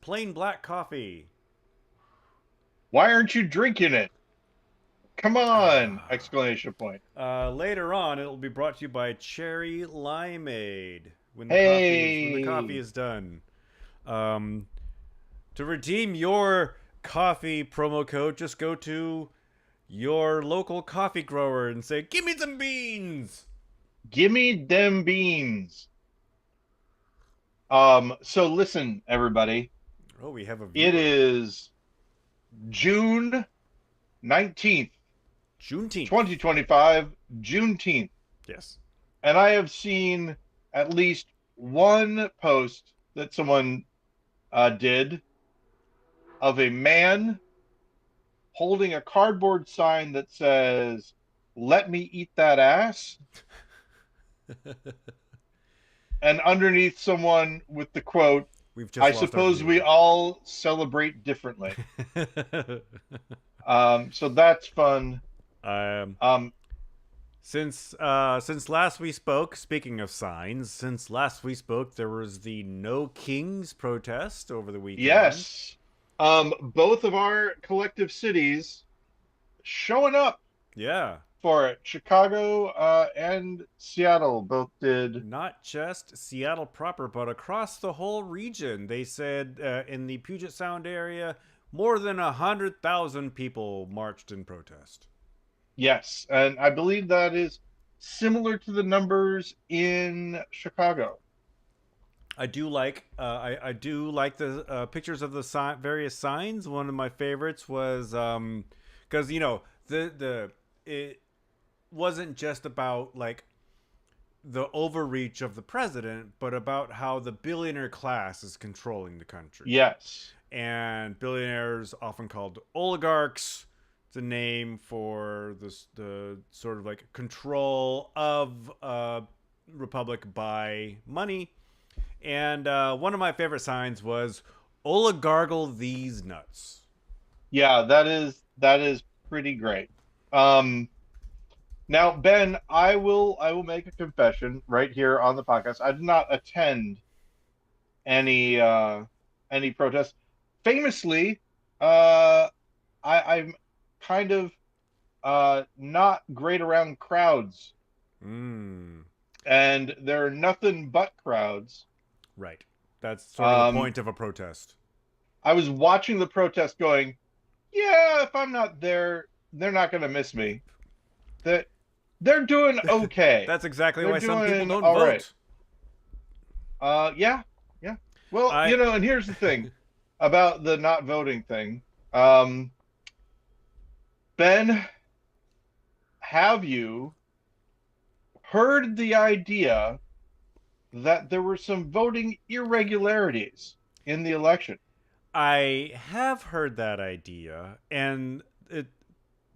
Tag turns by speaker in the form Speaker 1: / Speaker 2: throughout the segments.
Speaker 1: Plain black coffee.
Speaker 2: Why aren't you drinking it? Come on!
Speaker 1: Ah.
Speaker 2: Exclamation point.
Speaker 1: Later on, it'll be brought to you by Cherry Limeade when the coffee
Speaker 2: Hey!
Speaker 1: is done. Um, to redeem your coffee promo code, just go to your local coffee grower and say, "Give me some beans."
Speaker 2: Gimme them beans. So listen, everybody.
Speaker 1: Oh, we have a
Speaker 2: It
Speaker 1: viewer.
Speaker 2: is June 19th,
Speaker 1: Juneteenth.
Speaker 2: 2025, Juneteenth.
Speaker 1: Yes.
Speaker 2: And I have seen at least one post that someone did of a man holding a cardboard sign that says, "Let me eat that ass." And underneath someone with the quote,
Speaker 1: We've just
Speaker 2: "I
Speaker 1: lost our
Speaker 2: suppose we
Speaker 1: viewer.
Speaker 2: all celebrate differently." So that's fun.
Speaker 1: um,
Speaker 2: Um,
Speaker 1: since last we spoke, speaking of signs, since last we spoke, there was the No Kings protest over the weekend.
Speaker 2: yes, both of our collective cities showing up
Speaker 1: Yeah,
Speaker 2: for it. Chicago and Seattle both did.
Speaker 1: not just Seattle proper, but across the whole region. They said in the Puget Sound area, more than 100,000 people marched in protest.
Speaker 2: Yes, and I believe that is similar to the numbers in Chicago.
Speaker 1: I do like the pictures of the various signs. One of my favorites was because the it wasn't just about like the overreach of the president, but about how the billionaire class is controlling the country.
Speaker 2: Yes.
Speaker 1: And billionaires, often called oligarchs, it's a name for the sort of like control of a republic by money. And one of my favorite signs was "Oligargle these nuts."
Speaker 2: Yeah, that is pretty great. Um, Now, Ben, I will make a confession right here on the podcast. I did not attend any any protests. Famously, uh I'm kind of not great around crowds,
Speaker 1: Mm,
Speaker 2: and there are nothing but crowds.
Speaker 1: right. That's sort of the
Speaker 2: Um
Speaker 1: point of a protest.
Speaker 2: I was watching the protest going, yeah, if I'm not there, they're not gonna miss me. That they're doing okay.
Speaker 1: That's exactly
Speaker 2: They're
Speaker 1: why some people
Speaker 2: doing
Speaker 1: don't
Speaker 2: all right.
Speaker 1: vote.
Speaker 2: Yeah, yeah. Well,
Speaker 1: I
Speaker 2: and here's the thing about the not voting thing. Um, Ben, have you heard the idea that there were some voting irregularities in the election?
Speaker 1: I have heard that idea, and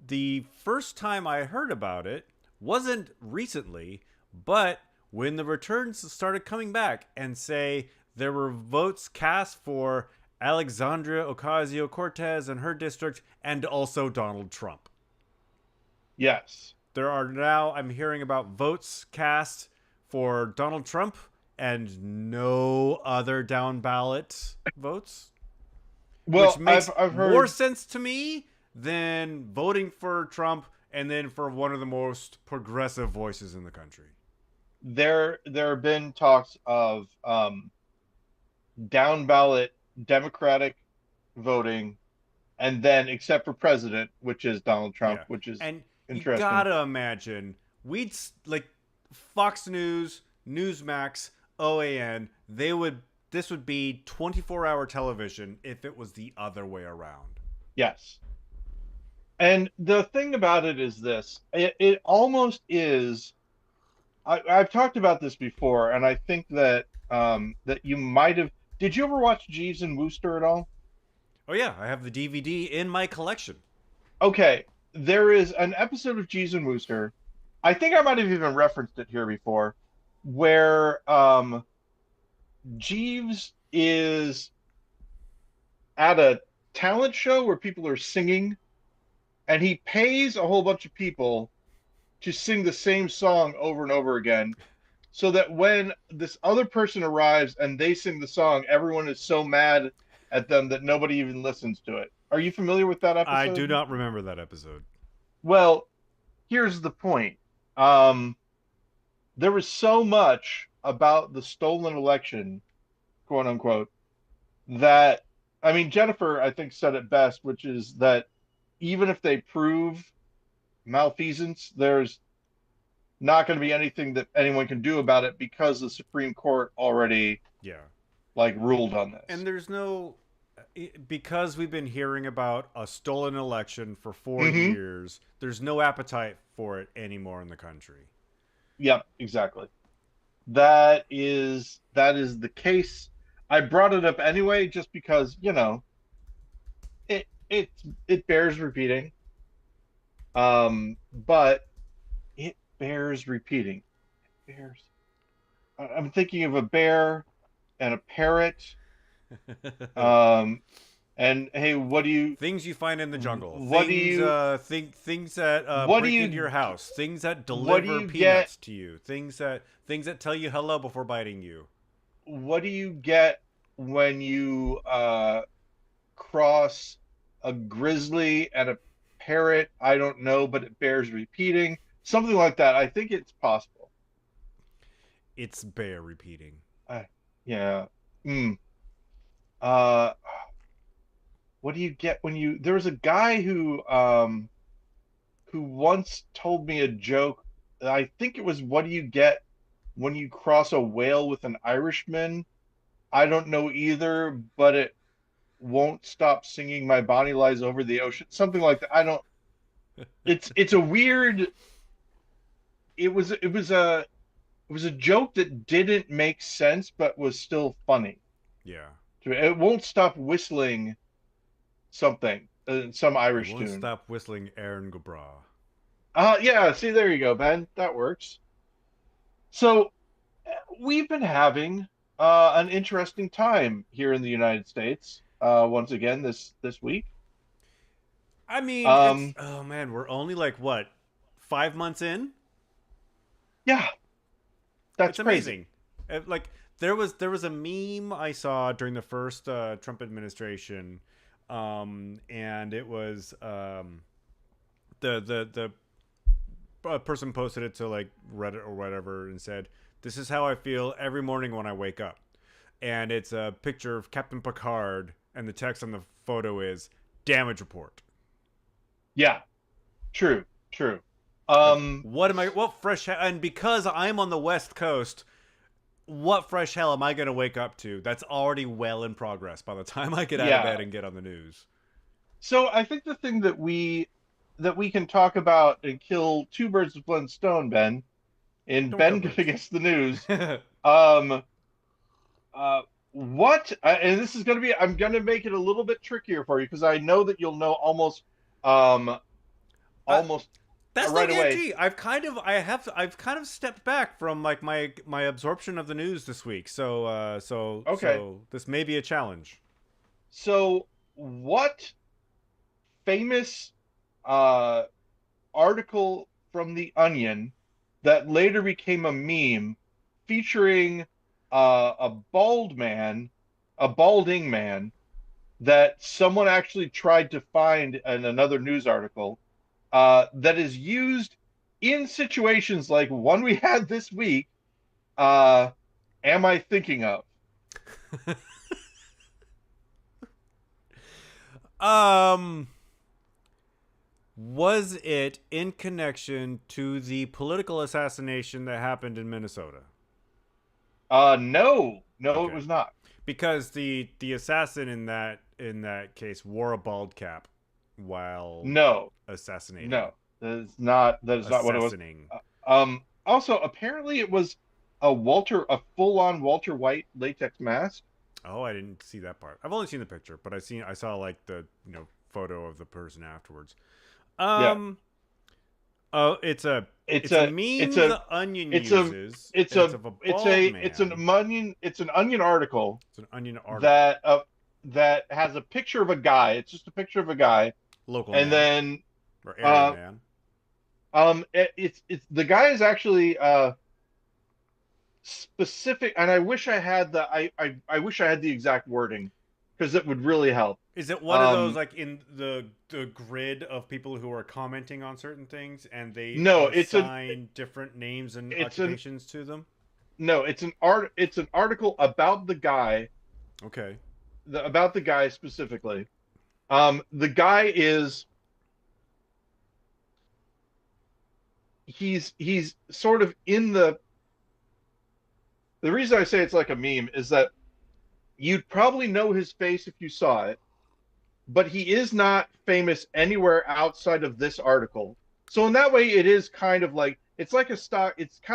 Speaker 1: the first time I heard about it wasn't recently, but when the returns started coming back and say there were votes cast for Alexandria Ocasio Cortez and her district, and also Donald Trump.
Speaker 2: Yes.
Speaker 1: There are now, I'm hearing about votes cast for Donald Trump and no other down ballot votes, which
Speaker 2: Well, I've
Speaker 1: makes
Speaker 2: I've
Speaker 1: more
Speaker 2: heard.
Speaker 1: sense to me than voting for Trump and then for one of the most progressive voices in the country.
Speaker 2: There have been talks of down ballot Democratic voting, and then except for president, which is Donald Trump,
Speaker 1: Yeah.
Speaker 2: which is
Speaker 1: And you
Speaker 2: interesting.
Speaker 1: gotta imagine we'd like Fox News, Newsmax, OAN, this would be 24-hour television if it was the other way around.
Speaker 2: Yes. And the thing about it is this, it almost is. I've talked about this before, and I think that that you might have. Did you ever watch Jeeves and Wooster at all?
Speaker 1: Oh yeah, I have the DVD in my collection.
Speaker 2: Okay, there is an episode of Jeeves and Wooster. I think I might have even referenced it here before, where Jeeves is at a talent show where people are singing, and he pays a whole bunch of people to sing the same song over and over again, so that when this other person arrives and they sing the song, everyone is so mad at them that nobody even listens to it. Are you familiar with that
Speaker 1: I do
Speaker 2: episode?
Speaker 1: not remember that episode.
Speaker 2: Well, here's the point. Um, there was so much about the stolen election, quote unquote, that I mean, Jennifer, I think, said it best, which is that even if they prove malfeasance, there's not going to be anything that anyone can do about it because the Supreme Court already
Speaker 1: Yeah.
Speaker 2: like ruled on
Speaker 1: And
Speaker 2: this.
Speaker 1: there's no, because we've been hearing about a stolen election for four
Speaker 2: Mm-hmm.
Speaker 1: years, there's no appetite for it anymore in the country.
Speaker 2: Yep, exactly. That is the case. I brought it up anyway, just because it bears repeating. But it bears repeating. It bears. I'm thinking of a bear and a parrot. Um, and hey,
Speaker 1: Things you find in the jungle,
Speaker 2: what do you
Speaker 1: things that
Speaker 2: what do
Speaker 1: break into
Speaker 2: you
Speaker 1: your house, things that
Speaker 2: what do
Speaker 1: deliver
Speaker 2: you get
Speaker 1: peanuts to you, things that tell you hello before biting you.
Speaker 2: what do you get when you cross a grizzly and a parrot? I don't know, but it bears repeating. Something like that. I think it's possible.
Speaker 1: It's bear repeating.
Speaker 2: Uh, yeah. Mm. Uh, what do you get when you? There was a guy who once told me a joke. I think it was, "What do you get when you cross a whale with an Irishman?" I don't know either, but it won't stop singing "My Bonnie Lies Over the Ocean." Something like that. I don't. It's a weird. It was a joke that didn't make sense, but was still funny.
Speaker 1: Yeah.
Speaker 2: It won't stop whistling something, some
Speaker 1: It
Speaker 2: Irish
Speaker 1: won't
Speaker 2: tune.
Speaker 1: stop whistling Aaron Gabra.
Speaker 2: Yeah. See, there you go, Ben. That works. So we've been having an interesting time here in the United States. Once again this week.
Speaker 1: I mean, it's
Speaker 2: Um,
Speaker 1: oh man, we're only like what, 5 months in?
Speaker 2: yeah, that's
Speaker 1: It's
Speaker 2: crazy.
Speaker 1: amazing. Like there was a meme I saw during the first Trump administration, and it was the person posted it to like Reddit or whatever and said, "This is how I feel every morning when I wake up." And it's a picture of Captain Picard, and the text on the photo is "damage report."
Speaker 2: Yeah, true, true.
Speaker 1: Like,
Speaker 2: Um,
Speaker 1: what fresh and because I'm on the West Coast, what fresh hell am I going to wake up to that's already well in progress by the time I get out of
Speaker 2: yeah.
Speaker 1: bed and get on the news?
Speaker 2: So I think the thing that we can talk about and kill two birds with one stone, Ben, in
Speaker 1: Don't kill
Speaker 2: Ben gonna
Speaker 1: birds.
Speaker 2: guess the news. Um, what? And this is gonna be. I'm gonna make it a little bit trickier for you because I know that you'll know um,
Speaker 1: uh,
Speaker 2: almost
Speaker 1: that's no
Speaker 2: right away.
Speaker 1: guarantee. I've kind of stepped back from like my absorption of the news this week.
Speaker 2: Okay.
Speaker 1: So this may be a challenge.
Speaker 2: So what famous uh article from The Onion that later became a meme featuring a bald man, a balding man that someone actually tried to find in another news article that is used in situations like one we had this week. Uh, am I thinking of?
Speaker 1: Um was it in connection to the political assassination that happened in Minnesota?
Speaker 2: No, no, it
Speaker 1: Okay.
Speaker 2: was not.
Speaker 1: Because the assassin in that case wore a bald cap while
Speaker 2: No,
Speaker 1: assassinating.
Speaker 2: no, that is not what it was.
Speaker 1: Assassinating.
Speaker 2: Also, apparently, it was a full-on Walter White latex mask.
Speaker 1: Oh, I didn't see that part. I've only seen the picture, but I saw like the photo of the person afterwards.
Speaker 2: Yeah,
Speaker 1: Um. Oh, it's a
Speaker 2: it's
Speaker 1: it's a
Speaker 2: a, it's
Speaker 1: meme
Speaker 2: a,
Speaker 1: the Onion
Speaker 2: it's a,
Speaker 1: uses,
Speaker 2: it's
Speaker 1: and it's
Speaker 2: a,
Speaker 1: of a
Speaker 2: it's
Speaker 1: bald
Speaker 2: a, it's an
Speaker 1: man.
Speaker 2: onion article
Speaker 1: It's an Onion article.
Speaker 2: that has a picture of a guy. It's just a picture of a guy,
Speaker 1: Local
Speaker 2: and
Speaker 1: man
Speaker 2: then
Speaker 1: or area
Speaker 2: uh,
Speaker 1: man.
Speaker 2: it's the guy is actually specific, and I wish I had the exact wording. because it would really help.
Speaker 1: Is it one of those
Speaker 2: Um,
Speaker 1: like in the grid of people who are commenting on certain things and they
Speaker 2: no,
Speaker 1: assign different names and
Speaker 2: it's an
Speaker 1: occupations to them?
Speaker 2: no, it's an article about the guy,
Speaker 1: Okay.
Speaker 2: about the guy specifically. The guy is he's sort of in the reason I say it's like a meme is that you'd probably know his face if you saw it, but he is not famous anywhere outside of this article. So in that way, it is kind of like it's kind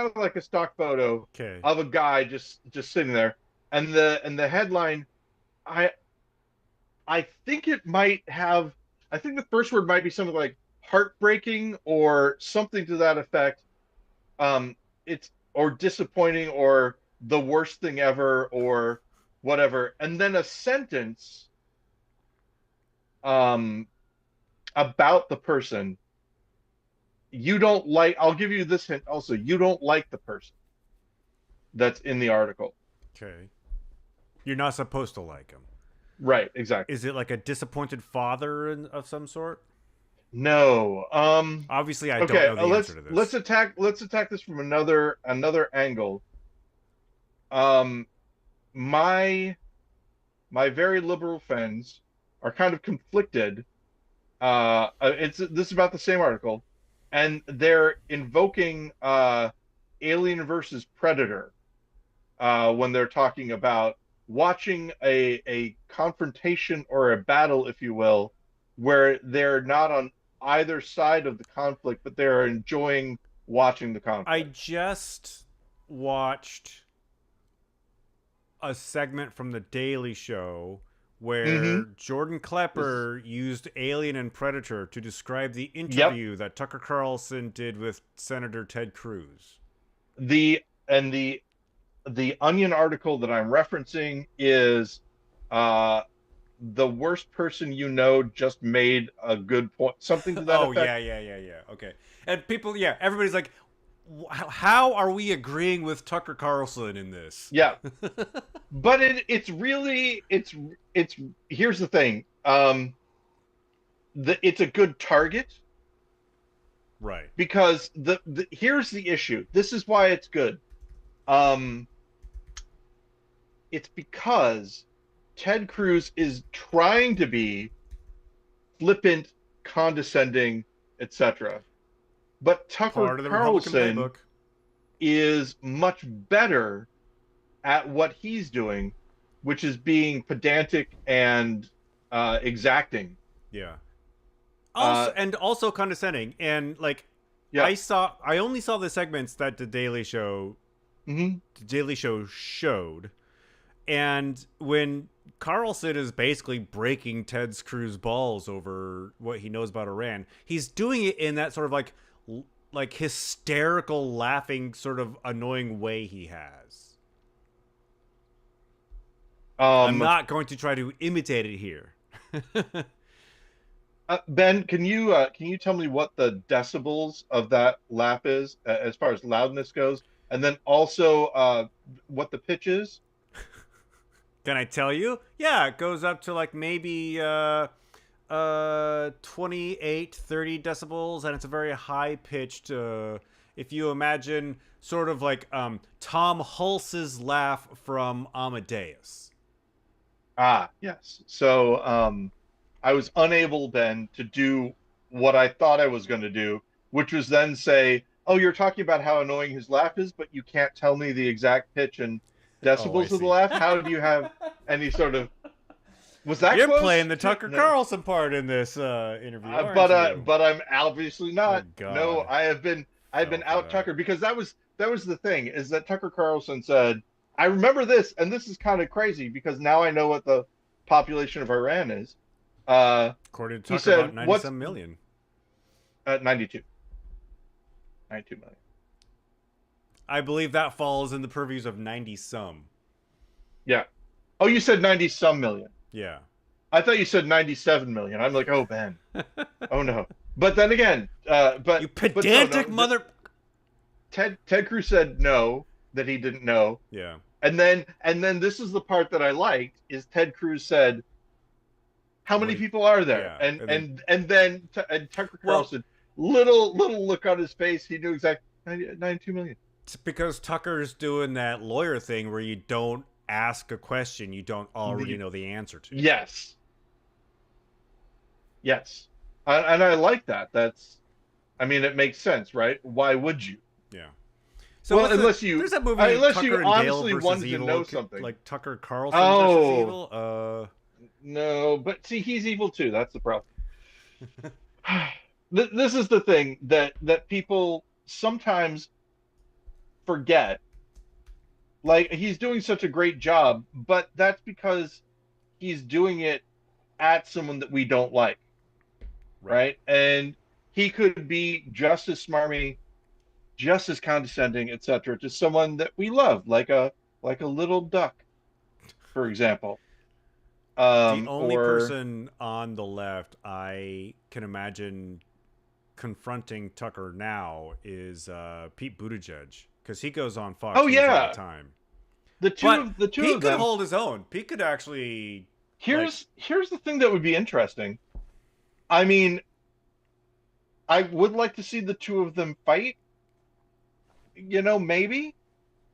Speaker 2: of like a stock photo
Speaker 1: Okay.
Speaker 2: of a guy just sitting there, and the headline, I I think it might have, I think the first word might be something like heartbreaking or something to that effect. It's or disappointing or the worst thing ever or whatever, and then a sentence um about the person you don't like. I'll give you this hint also. You don't like the person that's in the article.
Speaker 1: Okay. You're not supposed to like him.
Speaker 2: Right, exactly.
Speaker 1: Is it like a disappointed father of some sort?
Speaker 2: No.
Speaker 1: Obviously, I don't
Speaker 2: Okay,
Speaker 1: know the answer to this.
Speaker 2: let's attack this from another angle. Um my my very liberal friends are kind of conflicted. It's this is about the same article, and they're invoking Alien versus Predator when they're talking about watching a confrontation or a battle, if you will, where they're not on either side of the conflict, but they're enjoying watching the
Speaker 1: I
Speaker 2: conflict.
Speaker 1: just watched a segment from The Daily Show where
Speaker 2: Mm-hmm.
Speaker 1: Jordan
Speaker 2: This,
Speaker 1: Klepper used Alien and Predator to describe the
Speaker 2: yep.
Speaker 1: interview that Tucker Carlson did with Senator Ted Cruz.
Speaker 2: The and the Onion article that I'm referencing is uh, the worst person you know just made a good point, something to that
Speaker 1: Oh,
Speaker 2: effect.
Speaker 1: yeah, yeah, yeah, yeah. Okay. And people, yeah, everybody's like, how are we agreeing with Tucker Carlson in this?
Speaker 2: Yeah, but it's really it's here's the thing. It's a good target
Speaker 1: Right.
Speaker 2: because the here's the issue. This is why it's good. Um, it's because Ted Cruz is trying to be flippant, condescending, etc. But Tucker
Speaker 1: Part of the Republican
Speaker 2: Carlson
Speaker 1: playbook.
Speaker 2: is much better at what he's doing, which is being pedantic and exacting.
Speaker 1: Yeah.
Speaker 2: Uh,
Speaker 1: Also condescending. And like,
Speaker 2: yeah.
Speaker 1: I only saw the segments that
Speaker 2: Hmm.
Speaker 1: the Daily Show showed. And when Carlson is basically breaking Ted Cruz balls over what he knows about Iran, he's doing it in that sort of like hysterical, laughing, sort of annoying way he has. I'm
Speaker 2: Um,
Speaker 1: not going to try to imitate it here.
Speaker 2: Ben, can you tell me what the decibels of that lap is as far as loudness goes, and then also what the pitch is?
Speaker 1: Can I tell you? Yeah, it goes up to like maybe 28, 30 decibels, and it's a very high pitched if you imagine sort of like Tom Hulse's laugh from Amadeus.
Speaker 2: Ah, yes. So I was unable then to do what I thought I was going to do, which was then say, "Oh, you're talking about how annoying his laugh is, but you can't tell me the exact pitch and
Speaker 1: Oh, I
Speaker 2: decibels of the
Speaker 1: see.
Speaker 2: laugh. How do you have any sort of was that
Speaker 1: You're playing
Speaker 2: close
Speaker 1: the
Speaker 2: to
Speaker 1: Tucker
Speaker 2: no?"
Speaker 1: Carlson part in this interview, aren't you?
Speaker 2: But I'm obviously
Speaker 1: Oh
Speaker 2: not. No,
Speaker 1: God,
Speaker 2: I've been
Speaker 1: fell for
Speaker 2: out
Speaker 1: that.
Speaker 2: Tucker because that was the thing is that Tucker Carlson said, I remember this, and this is kind of crazy because now I know what the population of Iran is.
Speaker 1: According to
Speaker 2: He
Speaker 1: Tucker, about
Speaker 2: said,
Speaker 1: 90
Speaker 2: "What's
Speaker 1: some million.
Speaker 2: 92, 92 million?"
Speaker 1: I believe that falls in the purviews of 90 some.
Speaker 2: Yeah. Oh, you said 90 some million.
Speaker 1: Yeah.
Speaker 2: I thought you said 97 million. I'm like, oh Ben, oh no. But then again,
Speaker 1: You
Speaker 2: but no,
Speaker 1: pedantic
Speaker 2: no.
Speaker 1: mother.
Speaker 2: Ted Cruz said no, that he didn't know.
Speaker 1: Yeah.
Speaker 2: And then this is the part that I liked is Ted Cruz said, how
Speaker 1: What
Speaker 2: many
Speaker 1: do you,
Speaker 2: people are there?
Speaker 1: yeah,
Speaker 2: And
Speaker 1: and then
Speaker 2: and and then and Tucker
Speaker 1: well,
Speaker 2: Carlson, little look on his face, he knew exactly 92 million.
Speaker 1: it's because Tucker's doing that lawyer thing where you don't ask a question you don't already
Speaker 2: The,
Speaker 1: know the answer to.
Speaker 2: yes, yes, and I like that. That's, I mean, it makes sense, right? Why would you?
Speaker 1: Yeah. So
Speaker 2: Well,
Speaker 1: what's the? There's that movie
Speaker 2: unless you
Speaker 1: Tucker and Dale
Speaker 2: honestly
Speaker 1: versus
Speaker 2: wanted to
Speaker 1: Evil,
Speaker 2: know something.
Speaker 1: like Tucker Carlson versus
Speaker 2: Oh
Speaker 1: Evil.
Speaker 2: no, but see, he's evil too. That's the problem. This is the thing that people sometimes forget. Like, he's doing such a great job, but that's because he's doing it at someone that we don't like,
Speaker 1: Right.
Speaker 2: right? And he could be just as smarmy, just as condescending, etc., to someone that we love, like a little duck, for example.
Speaker 1: The only
Speaker 2: Or
Speaker 1: person on the left I can imagine confronting Tucker now is Pete Buttigieg because he goes on
Speaker 2: oh
Speaker 1: Fox News all the
Speaker 2: yeah,
Speaker 1: time.
Speaker 2: the
Speaker 1: But
Speaker 2: two
Speaker 1: Pete
Speaker 2: of
Speaker 1: could
Speaker 2: them.
Speaker 1: hold his own. Pete could actually like
Speaker 2: Here's the thing that would be interesting. I mean, I would like to see the two of them fight, maybe.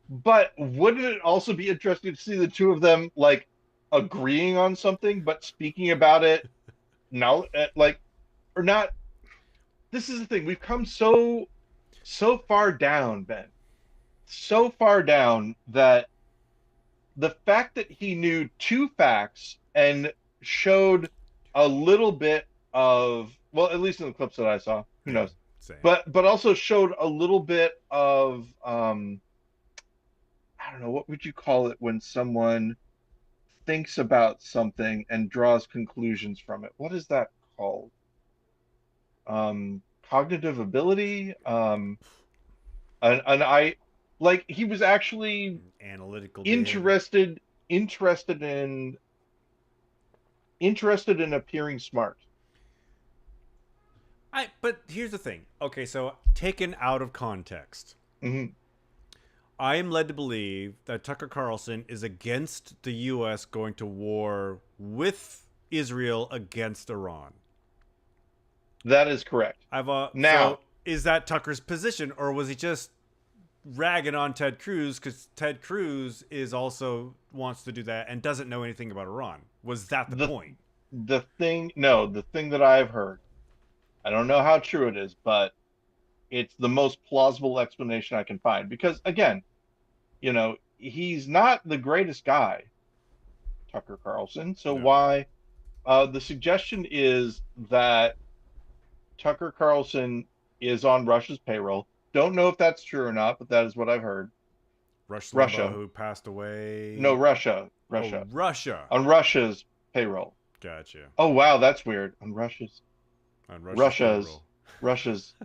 Speaker 2: But wouldn't it also be interesting to see the two of them like agreeing on something, but speaking about it now, like, or not? This is the thing. We've come so far down, Ben, so far down that the fact that he knew two facts and showed a little bit of, well, at least in the clips that I saw, who
Speaker 1: yeah,
Speaker 2: knows,
Speaker 1: same.
Speaker 2: but also showed a little bit of I don't know, what would you call it when someone thinks about something and draws conclusions from it? What is that called? Cognitive ability? And I, like, he was actually
Speaker 1: Analytical behavior.
Speaker 2: interested interested in interested in appearing smart.
Speaker 1: But here's the thing. Okay, so taken out of context,
Speaker 2: Hmm.
Speaker 1: I am led to believe that Tucker Carlson is against the U.S. going to war with Israel against Iran.
Speaker 2: That is correct.
Speaker 1: I've
Speaker 2: Now,
Speaker 1: so is that Tucker's position, or was he just ragging on Ted Cruz because Ted Cruz is also wants to do that and doesn't know anything about Iran? Was that the
Speaker 2: the
Speaker 1: point?
Speaker 2: the thing that I've heard, I don't know how true it is, but it's the most plausible explanation I can find. Because again, he's not the greatest guy, Tucker Carlson. So
Speaker 1: No.
Speaker 2: why? The suggestion is that Tucker Carlson is on Russia's payroll. Don't know if that's true or not, but that is what I've heard.
Speaker 1: Rush Limbaugh,
Speaker 2: Russia.
Speaker 1: who passed
Speaker 2: No,
Speaker 1: away.
Speaker 2: Russia.
Speaker 1: Oh,
Speaker 2: Russia.
Speaker 1: Russia.
Speaker 2: On Russia's payroll.
Speaker 1: Gotcha.
Speaker 2: Oh, wow, that's weird. On
Speaker 1: On Russia's
Speaker 2: Russia's,
Speaker 1: payroll.
Speaker 2: Russia's.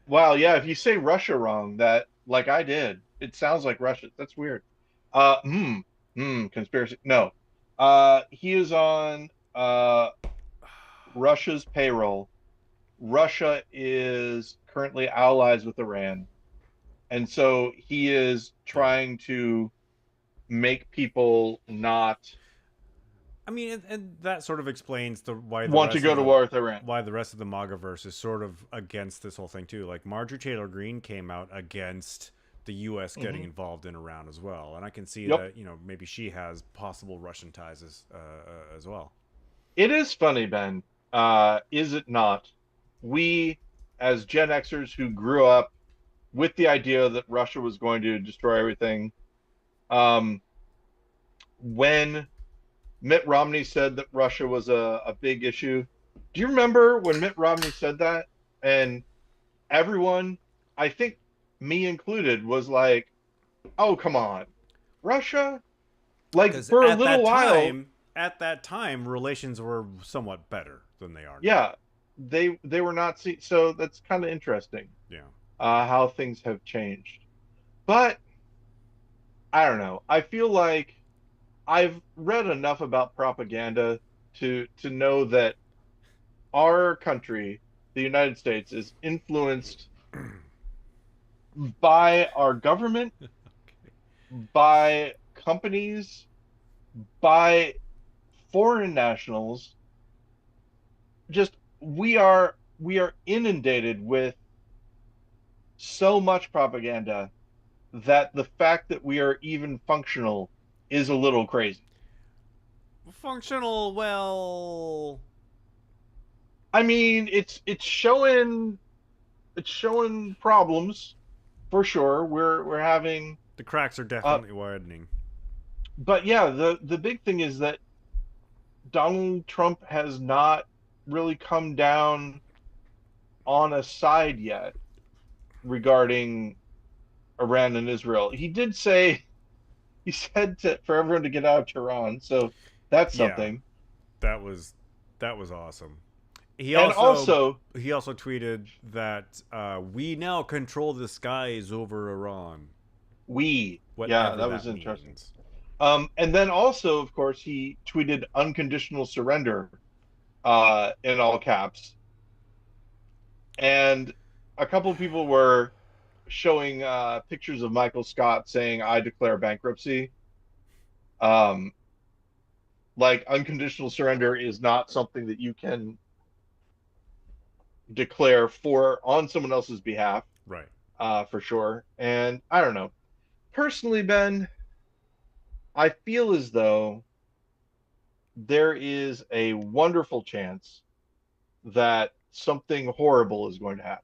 Speaker 2: Wow, yeah, if you say Russia wrong, that, like I did, it sounds like Russia. That's weird. Uh, hmm, conspiracy. No. He is on Russia's payroll. Russia is currently allies with Iran. And so he is
Speaker 1: Yeah.
Speaker 2: trying to make people not
Speaker 1: I mean, and that sort of explains
Speaker 2: want to go to war with Iran.
Speaker 1: why the rest of the MAGAverse is sort of against this whole thing too. Like Marjorie Taylor Greene came out against the U.S. getting
Speaker 2: Hmm.
Speaker 1: involved in Iran as well, and I can see
Speaker 2: Yep.
Speaker 1: that maybe she has possible Russian ties as well.
Speaker 2: It is funny, Ben. Is it not? We, as Gen Xers who grew up with the idea that Russia was going to destroy everything, um, when Mitt Romney said that Russia was a big issue, do you remember when Mitt Romney said that? And everyone, I think me included, was like, oh, come on. Russia? Like,
Speaker 1: Because
Speaker 2: for a little while,
Speaker 1: at that time, relations were somewhat better than they are now.
Speaker 2: yeah, they were not see so that's kind of interesting,
Speaker 1: Yeah.
Speaker 2: how things have changed. But I don't know. I feel like I've read enough about propaganda to know that our country, the United States, is influenced by our government, by companies, by foreign nationals, just we are inundated with so much propaganda that the fact that we are even functional is a little crazy.
Speaker 1: Functional, well,
Speaker 2: I mean, it's showing problems for sure. We're having
Speaker 1: the cracks are
Speaker 2: uh
Speaker 1: definitely widening.
Speaker 2: but yeah, the big thing is that Donald Trump has not really come down on a side yet regarding Iran and Israel. He did say he said for everyone to get out of Tehran, so that's
Speaker 1: Yeah,
Speaker 2: something.
Speaker 1: that was that was awesome. He
Speaker 2: And
Speaker 1: also
Speaker 2: also,
Speaker 1: he also tweeted that we now control the skies over Iran,
Speaker 2: yeah,
Speaker 1: whatever
Speaker 2: that was
Speaker 1: that
Speaker 2: interesting.
Speaker 1: means.
Speaker 2: And then also, of course, he tweeted unconditional surrender in all caps. And a couple of people were showing pictures of Michael Scott saying, I declare bankruptcy. Um, like unconditional surrender is not something that you can declare for on someone else's behalf,
Speaker 1: Right.
Speaker 2: for sure. And I don't know. Personally, Ben, I feel as though there is a wonderful chance that something horrible is going to happen.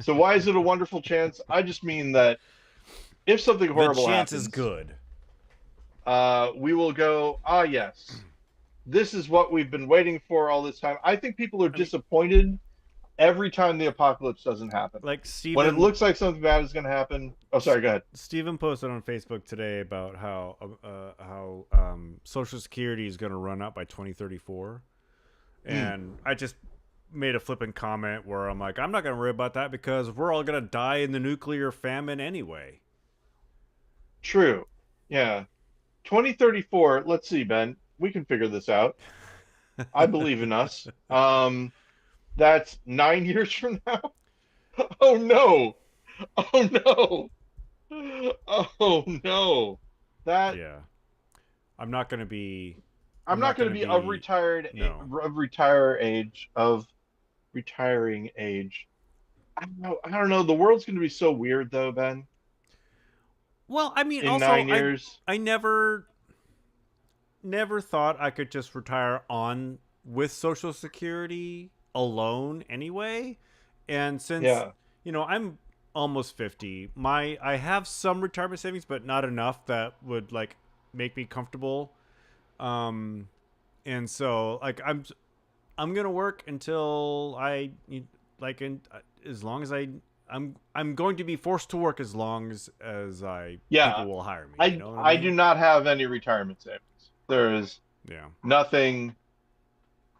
Speaker 2: So why is it a wonderful chance? I just mean that if something
Speaker 1: The
Speaker 2: horrible
Speaker 1: chance is
Speaker 2: happens,
Speaker 1: good.
Speaker 2: we will go, ah, yes, this is what we've been waiting for all this time. I think people are
Speaker 1: I mean,
Speaker 2: disappointed every time the apocalypse doesn't happen.
Speaker 1: like
Speaker 2: When it
Speaker 1: Stephen
Speaker 2: looks like something bad is going to happen. Oh, sorry, go ahead.
Speaker 1: Stephen posted on Facebook today about how Social Security is going to run out by 2034,
Speaker 2: Mm,
Speaker 1: and I just made a flippant comment where I'm like, I'm not going to worry about that because we're all going to die in the nuclear famine anyway.
Speaker 2: true. Yeah. 2034. Let's see, Ben. We can figure this out. I believe in us. That's 9 years from now. Oh no. Oh no. Oh no. That
Speaker 1: Yeah, I'm not going to be.
Speaker 2: I'm
Speaker 1: I'm
Speaker 2: not
Speaker 1: not
Speaker 2: going
Speaker 1: going
Speaker 2: to
Speaker 1: to
Speaker 2: be of
Speaker 1: be.
Speaker 2: retired
Speaker 1: No.
Speaker 2: of retire age of retiring age. I don't know. The world's going to be so weird though, Ben.
Speaker 1: Well, I mean,
Speaker 2: In
Speaker 1: also,
Speaker 2: 9 years.
Speaker 1: I never thought I could just retire on with Social Security alone anyway. And since,
Speaker 2: Yeah.
Speaker 1: I'm almost 50, I have some retirement savings but not enough that would like make me comfortable. Um and so like I'm going to work until like in as long as I'm going to be forced to work as long as I
Speaker 2: Yeah.
Speaker 1: people will hire me, you
Speaker 2: I
Speaker 1: know what I
Speaker 2: I do
Speaker 1: mean?
Speaker 2: not have any retirement savings. There is
Speaker 1: Yeah.
Speaker 2: nothing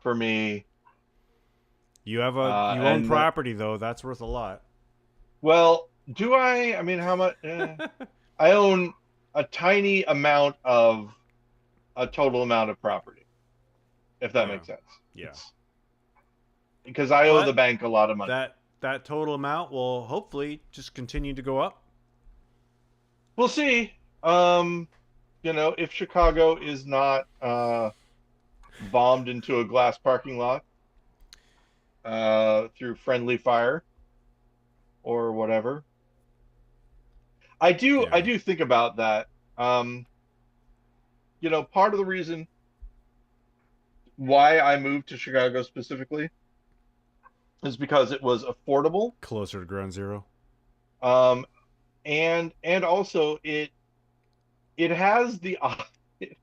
Speaker 2: for me.
Speaker 1: You own
Speaker 2: And that,
Speaker 1: property though. That's worth a lot.
Speaker 2: well, do I? I mean, how much? I own a tiny amount of a total amount of property, if that
Speaker 1: Yeah.
Speaker 2: makes sense.
Speaker 1: Yeah.
Speaker 2: It's because I owe the
Speaker 1: But
Speaker 2: bank a lot of money.
Speaker 1: that total amount will hopefully just continue to go up.
Speaker 2: We'll see. Um, if Chicago is not bombed into a glass parking lot through friendly fire or whatever. I
Speaker 1: Yeah.
Speaker 2: do think about that. Um, part of the reason why I moved to Chicago specifically is because it was affordable,
Speaker 1: Closer to ground zero.
Speaker 2: um, and also it has the it,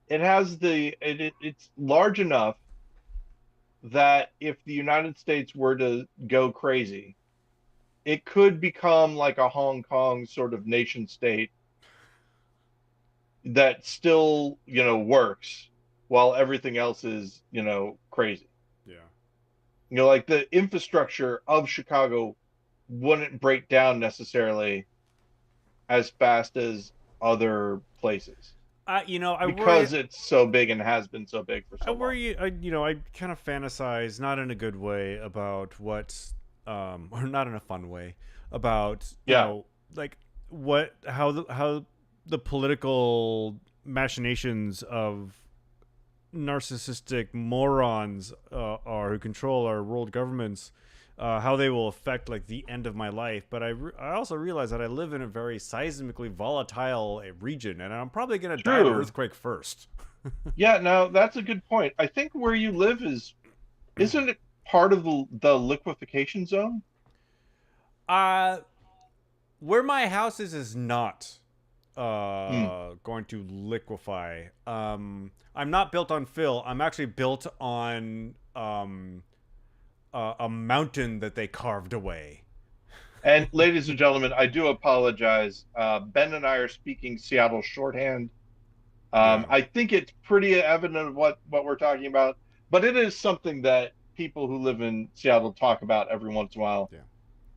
Speaker 2: it has it's large enough that if the United States were to go crazy, it could become like a Hong Kong sort of nation state that still, works while everything else is, crazy.
Speaker 1: Yeah.
Speaker 2: Like the infrastructure of Chicago wouldn't break down necessarily as fast as other places
Speaker 1: I worry.
Speaker 2: because it's so big and has been so big for
Speaker 1: I
Speaker 2: so long.
Speaker 1: worry. I kind of fantasize, not in a good way, about or not in a fun way, about
Speaker 2: Yeah.
Speaker 1: like how the political machinations of narcissistic morons are who control our world governments, how they will affect like the end of my life. But I also realize that I live in a very seismically volatile region, and I'm probably going to die of an
Speaker 2: True.
Speaker 1: earthquake first.
Speaker 2: Yeah, no, that's a good point. I think where you live isn't it part of the liquefaction zone?
Speaker 1: uh where my house is not
Speaker 2: Hmm.
Speaker 1: going to liquefy. I'm not built on fill. I'm actually built on a mountain that they carved away.
Speaker 2: And ladies and gentlemen, I do apologize. Ben and I are speaking Seattle shorthand.
Speaker 1: Yeah,
Speaker 2: I think it's pretty evident of what we're talking about, but it is something that people who live in Seattle talk about every once in a while,
Speaker 1: yeah.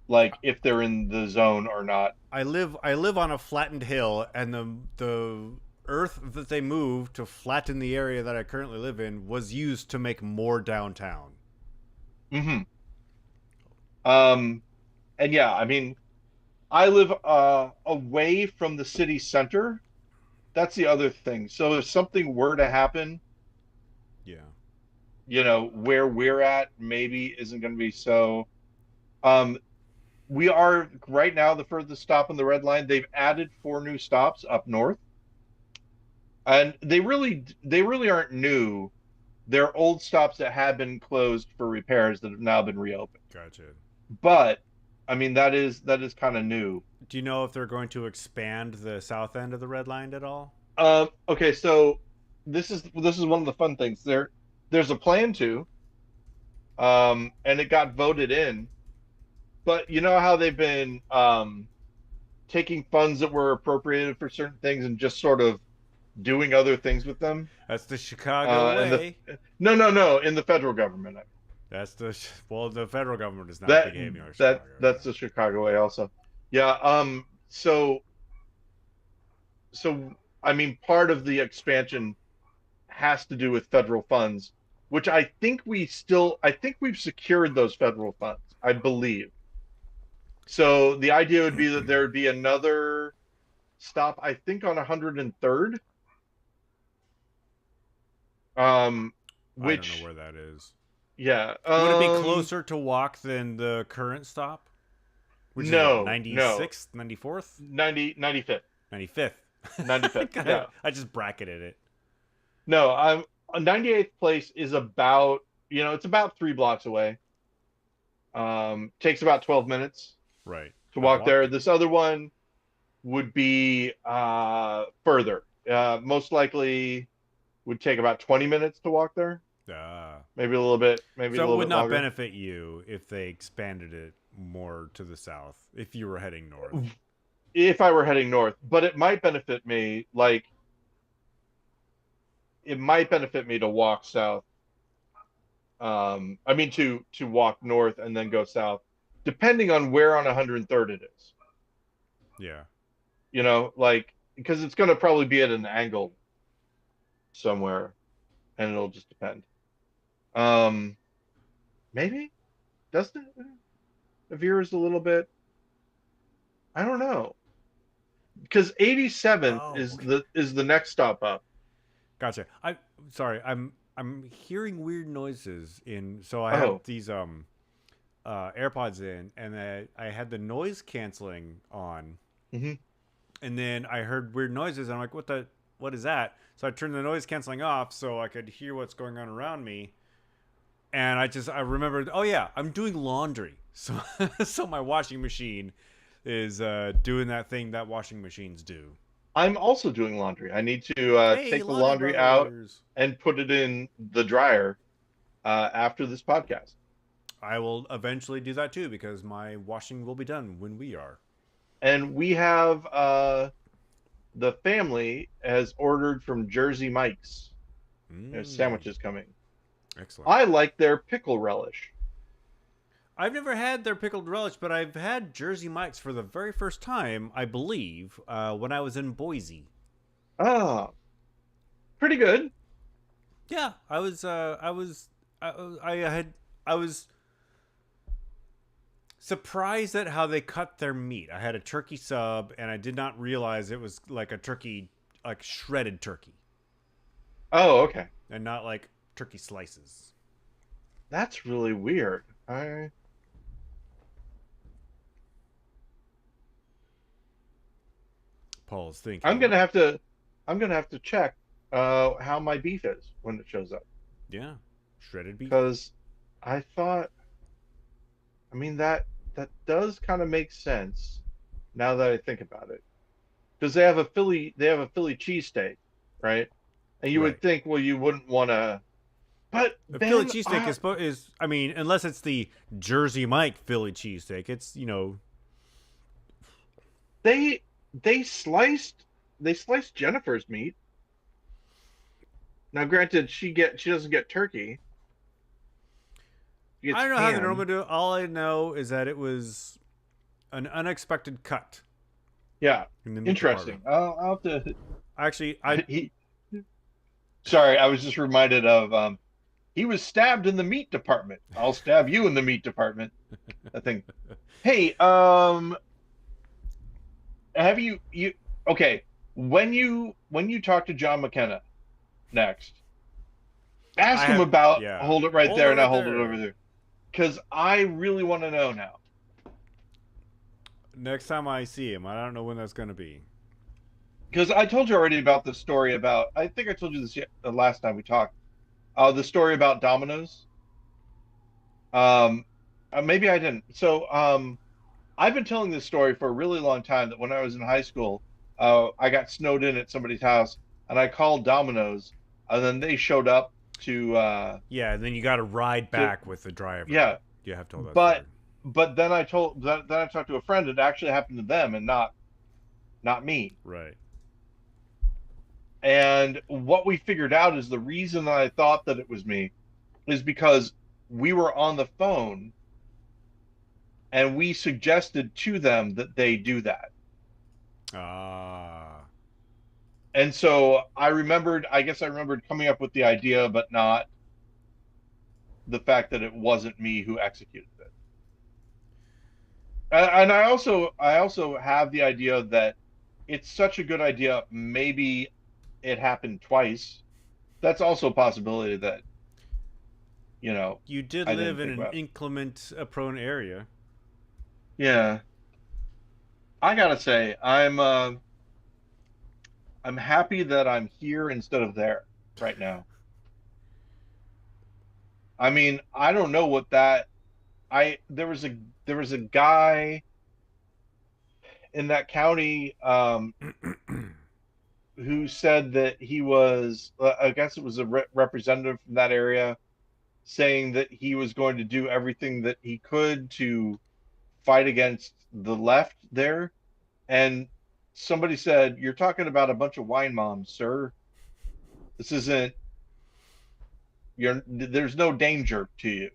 Speaker 2: like if they're in the zone or not.
Speaker 1: I live on a flattened hill, and the earth that they moved to flatten the area that I currently live in was used to make more downtown.
Speaker 2: Hmm. Um, and yeah, I mean, I live away from the city center. That's the other thing. So if something were to happen,
Speaker 1: Yeah.
Speaker 2: where we're at maybe isn't going to be so. Um, we are right now the furthest stop on the red line. They've added four new stops up north, and they really aren't new. They're old stops that have been closed for repairs that have now been reopened.
Speaker 1: Gotcha.
Speaker 2: But I mean that is kind of new.
Speaker 1: Do you know if they're going to expand the south end of the red line at all?
Speaker 2: Okay, so this is one of the fun things. There's a plan to, and it got voted in. But you know how they've been taking funds that were appropriated for certain things and just sort of doing other things with them.
Speaker 1: That's the Chicago
Speaker 2: And the
Speaker 1: way.
Speaker 2: no, no, no, in the federal government.
Speaker 1: The federal government is not
Speaker 2: That
Speaker 1: behaving like
Speaker 2: that
Speaker 1: Chicago.
Speaker 2: that's the Chicago way also. Yeah. So I mean, part of the expansion has to do with federal funds, which I think we've secured those federal funds, I believe. So the idea would be that there would be another stop, I think, on 103rd, um,
Speaker 1: I don't know
Speaker 2: which,
Speaker 1: where that is.
Speaker 2: yeah,
Speaker 1: Would it be closer to walk than the current stop? Which is what,
Speaker 2: no, no,
Speaker 1: 96th, 94th,
Speaker 2: 95th,
Speaker 1: 95th?
Speaker 2: 95th, yeah.
Speaker 1: I just bracketed it.
Speaker 2: No, I'm 98th place is about, it's about 3 blocks away. Takes about 12 minutes
Speaker 1: Right.
Speaker 2: to
Speaker 1: I
Speaker 2: walk there.
Speaker 1: walked.
Speaker 2: This other one would be further. Most likely would take about 20 minutes to walk there.
Speaker 1: Uh,
Speaker 2: Maybe a
Speaker 1: so it
Speaker 2: little
Speaker 1: would
Speaker 2: bit
Speaker 1: not
Speaker 2: longer.
Speaker 1: benefit you if they expanded it more to the south if you were heading north.
Speaker 2: If I were heading north, but it might benefit me, like it might benefit me to walk south. I mean to walk north and then go south, depending on where on 103rd it is.
Speaker 1: Yeah.
Speaker 2: Like because it's going to probably be at an angle somewhere, and it'll just depend. Um, Maybe doesn't it veers a little bit? I don't know because 87th
Speaker 1: Oh,
Speaker 2: is
Speaker 1: okay.
Speaker 2: the next stop up.
Speaker 1: Gotcha. I sorry. I'm hearing weird noises in. So I have
Speaker 2: Oh,
Speaker 1: these AirPods in, and I had the noise canceling on,
Speaker 2: hmm.
Speaker 1: and then I heard weird noises. And I'm like, what is that? So I turned the noise canceling off so I could hear what's going on around me. And I remembered, oh yeah, I'm doing laundry. So so my washing machine is doing that thing that washing machines do.
Speaker 2: I'm also doing laundry. I need to
Speaker 1: Hey,
Speaker 2: take the
Speaker 1: laundry
Speaker 2: laundry out
Speaker 1: brothers.
Speaker 2: and put it in the dryer after this podcast.
Speaker 1: I will eventually do that too because my washing will be done when we are.
Speaker 2: And we have the family has ordered from Jersey Mike's. There's
Speaker 1: Mm,
Speaker 2: sandwiches coming.
Speaker 1: excellent.
Speaker 2: I like their pickle relish.
Speaker 1: I've never had their pickled relish, but I've had Jersey Mike's for the very first time, I believe, when I was in Boise.
Speaker 2: Ah, pretty good.
Speaker 1: Yeah, I was surprised at how they cut their meat. I had a turkey sub, and I did not realize it was like a turkey, like shredded turkey.
Speaker 2: Oh, okay.
Speaker 1: and not like turkey slices.
Speaker 2: That's really weird.
Speaker 1: Paul's
Speaker 2: I'm
Speaker 1: thinking.
Speaker 2: gonna have to I'm gonna have to check how my beef is when it shows up.
Speaker 1: Yeah, shredded beef.
Speaker 2: Because I thought, I mean, that does kind of make sense now that I think about it. Because they have a Philly cheesesteak, right? And you would
Speaker 1: Right.
Speaker 2: think, well, you wouldn't want to, but
Speaker 1: A Philly
Speaker 2: Ben,
Speaker 1: cheesesteak is I mean, unless it's the Jersey Mike Philly cheesesteak, it's
Speaker 2: they they sliced they sliced Jennifer's meat. Now, granted, she doesn't get turkey; she
Speaker 1: I
Speaker 2: gets
Speaker 1: don't know how they normally
Speaker 2: ham.
Speaker 1: do it. All I know is that it was an unexpected cut
Speaker 2: Yeah,
Speaker 1: in the meat department.
Speaker 2: interesting. I'll have to.
Speaker 1: Actually, I
Speaker 2: He, sorry, I was just reminded of he was stabbed in the meat department. I'll stab you in the meat department. I think. Hey, have you okay, when you talk to John McKenna next,
Speaker 1: I
Speaker 2: ask him
Speaker 1: have
Speaker 2: about
Speaker 1: yeah.
Speaker 2: hold it right
Speaker 1: Hold it
Speaker 2: there and I'll
Speaker 1: right
Speaker 2: hold it over
Speaker 1: there.
Speaker 2: there. Because I really want to know now.
Speaker 1: Next time I see him, I don't know when that's going to be.
Speaker 2: Because I told you already about the story about I think I told you this the last time we talked. The story about Domino's. Um maybe I didn't. So I've been telling this story for a really long time that when I was in high school, I got snowed in at somebody's house and I called Domino's and then they showed up
Speaker 1: Yeah, and then you got to ride
Speaker 2: to
Speaker 1: back with the driver.
Speaker 2: yeah,
Speaker 1: You have told that
Speaker 2: but
Speaker 1: story.
Speaker 2: then then I talked to a friend it actually happened to them and not me.
Speaker 1: Right.
Speaker 2: And what we figured out is the reason that I thought that it was me is because we were on the phone and we suggested to them that they do that.
Speaker 1: Ah.
Speaker 2: And so I guess I remembered coming up with the idea, but not the fact that it wasn't me who executed it. And I also have the idea that it's such a good idea. Maybe it happened twice. That's also a possibility that, you know,
Speaker 1: You did
Speaker 2: I
Speaker 1: live
Speaker 2: didn't
Speaker 1: in
Speaker 2: think
Speaker 1: an
Speaker 2: about.
Speaker 1: inclement prone area.
Speaker 2: Yeah. I gotta say, I'm happy that I'm here instead of there right now. I mean, I don't know what that I there was a guy in that county who said that he was I guess it was a representative from that area saying that he was going to do everything that he could to fight against the left there. And somebody said, "You're talking about a bunch of wine moms, sir. This isn't there's no danger to you.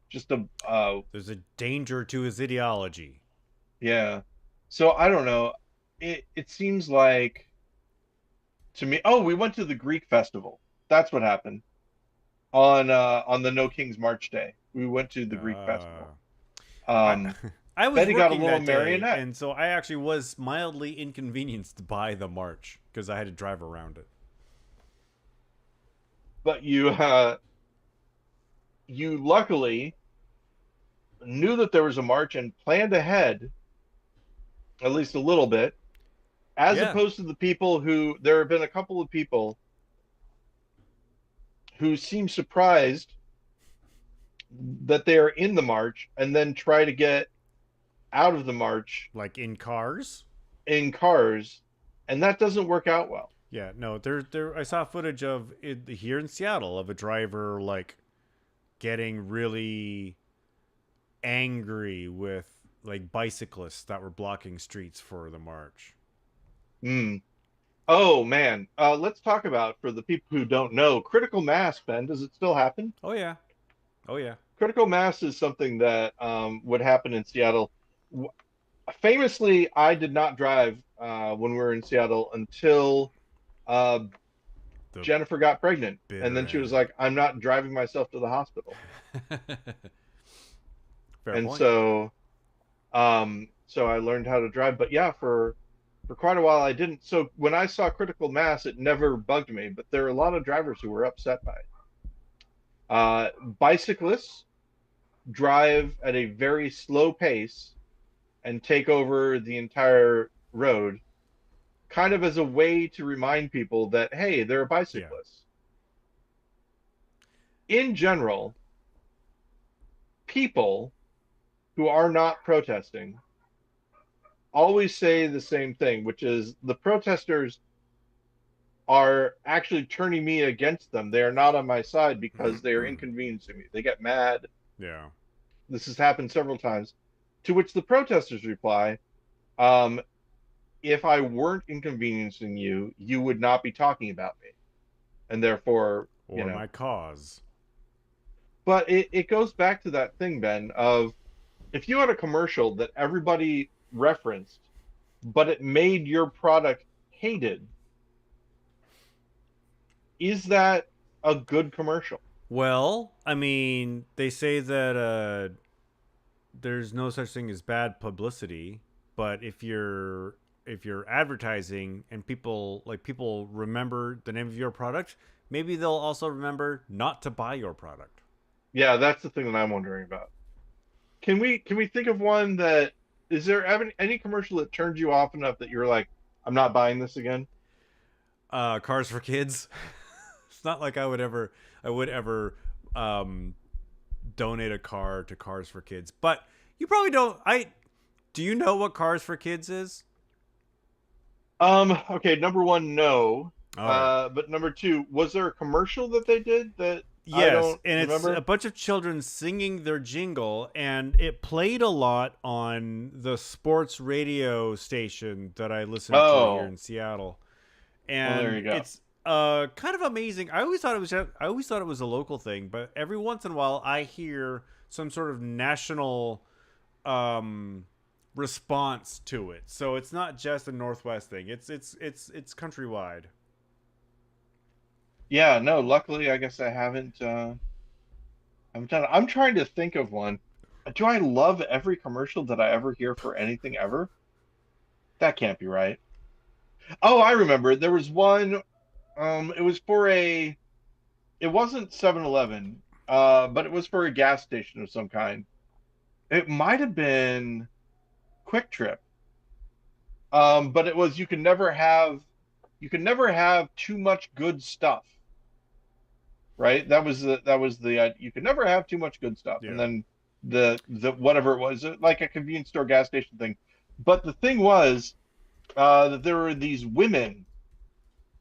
Speaker 2: Just a
Speaker 1: There's a danger to his ideology.
Speaker 2: yeah." So I don't know. It seems like to me. Oh, we went to the Greek festival. That's what happened on the No King's March day. We went to the Greek
Speaker 1: Uh,
Speaker 2: festival.
Speaker 1: I
Speaker 2: Um,
Speaker 1: I was
Speaker 2: Betty got a
Speaker 1: working
Speaker 2: little
Speaker 1: that day,
Speaker 2: marionette,
Speaker 1: and so I actually was mildly inconvenienced by the march because I had to drive around it.
Speaker 2: but you luckily knew that there was a march and planned ahead at least a little bit, as
Speaker 1: Yeah,
Speaker 2: opposed to the people who there have been a couple of people who seem surprised that they are in the march and then try to get out of the march
Speaker 1: like in cars.
Speaker 2: in cars, and that doesn't work out well.
Speaker 1: Yeah, no, there. I saw footage of it here in Seattle of a driver like getting really angry with like bicyclists that were blocking streets for the march.
Speaker 2: Mm. Oh man, let's talk about for the people who don't know critical mass. Ben, does it still happen?
Speaker 1: Oh yeah, oh yeah.
Speaker 2: Critical mass is something that would happen in Seattle. Famously, I did not drive when we were in Seattle until uh,
Speaker 1: The
Speaker 2: Jennifer got pregnant, and
Speaker 1: bitter
Speaker 2: then she was
Speaker 1: end.
Speaker 2: like, "I'm not driving myself to the hospital,"
Speaker 1: Fair
Speaker 2: and
Speaker 1: point.
Speaker 2: so I learned how to drive. But yeah, for For quite a while, I didn't. So when I saw critical mass, it never bugged me. But there are a lot of drivers who were upset by it. Bicyclists drive at a very slow pace and take over the entire road, kind of as a way to remind people that, hey, they're
Speaker 1: Yeah.
Speaker 2: bicyclists. In general, people who are not protesting always say the same thing, which is the protesters are actually turning me against them. They are not on my side because they are inconveniencing me. They get mad.
Speaker 1: Yeah.
Speaker 2: This has happened several times. To which the protesters reply, um, if I weren't inconveniencing you, you would not be talking about me. And therefore,
Speaker 1: Or my cause.
Speaker 2: but it goes back to that thing, Ben, of if you had a commercial that everybody referenced, but it made your product hated, is that a good commercial?
Speaker 1: Well, I mean, they say that there's no such thing as bad publicity, but if you're advertising and people remember the name of your product, maybe they'll also remember not to buy your product.
Speaker 2: Yeah, that's the thing that I'm wondering about. Can we think of one that is there any commercial that turned you off enough that you're like, I'm not buying this again?
Speaker 1: Cars for kids. It's not like I would ever um, donate a car to Cars for Kids, but you probably don't. I Do you know what Cars for Kids is?
Speaker 2: Okay, number one, no.
Speaker 1: All right.
Speaker 2: But number two, was there a commercial that they did that I
Speaker 1: Yes,
Speaker 2: don't
Speaker 1: and it's a
Speaker 2: remember?
Speaker 1: bunch of children singing their jingle, and it played a lot on the sports radio station that I listened to here
Speaker 2: Oh,
Speaker 1: in Seattle.
Speaker 2: well, there
Speaker 1: And
Speaker 2: you go.
Speaker 1: it's kind of amazing. I always thought it was a local thing, but every once in a while I hear some sort of national um response to it. So it's not just a Northwest thing. It's countrywide.
Speaker 2: Yeah, no, luckily I guess I haven't done it. I'm trying to think of one. Do I love every commercial that I ever hear for anything ever? That can't be right. Oh, I remember. There was one, it was for it wasn't 7-Eleven, but it was for a gas station of some kind. It might have been Quick Trip. But it was you can never have too much good stuff, right? That was the you could never have too much good stuff. And
Speaker 1: Yeah.
Speaker 2: then the whatever it was, like a convenience store gas station thing. But the thing was that there were these women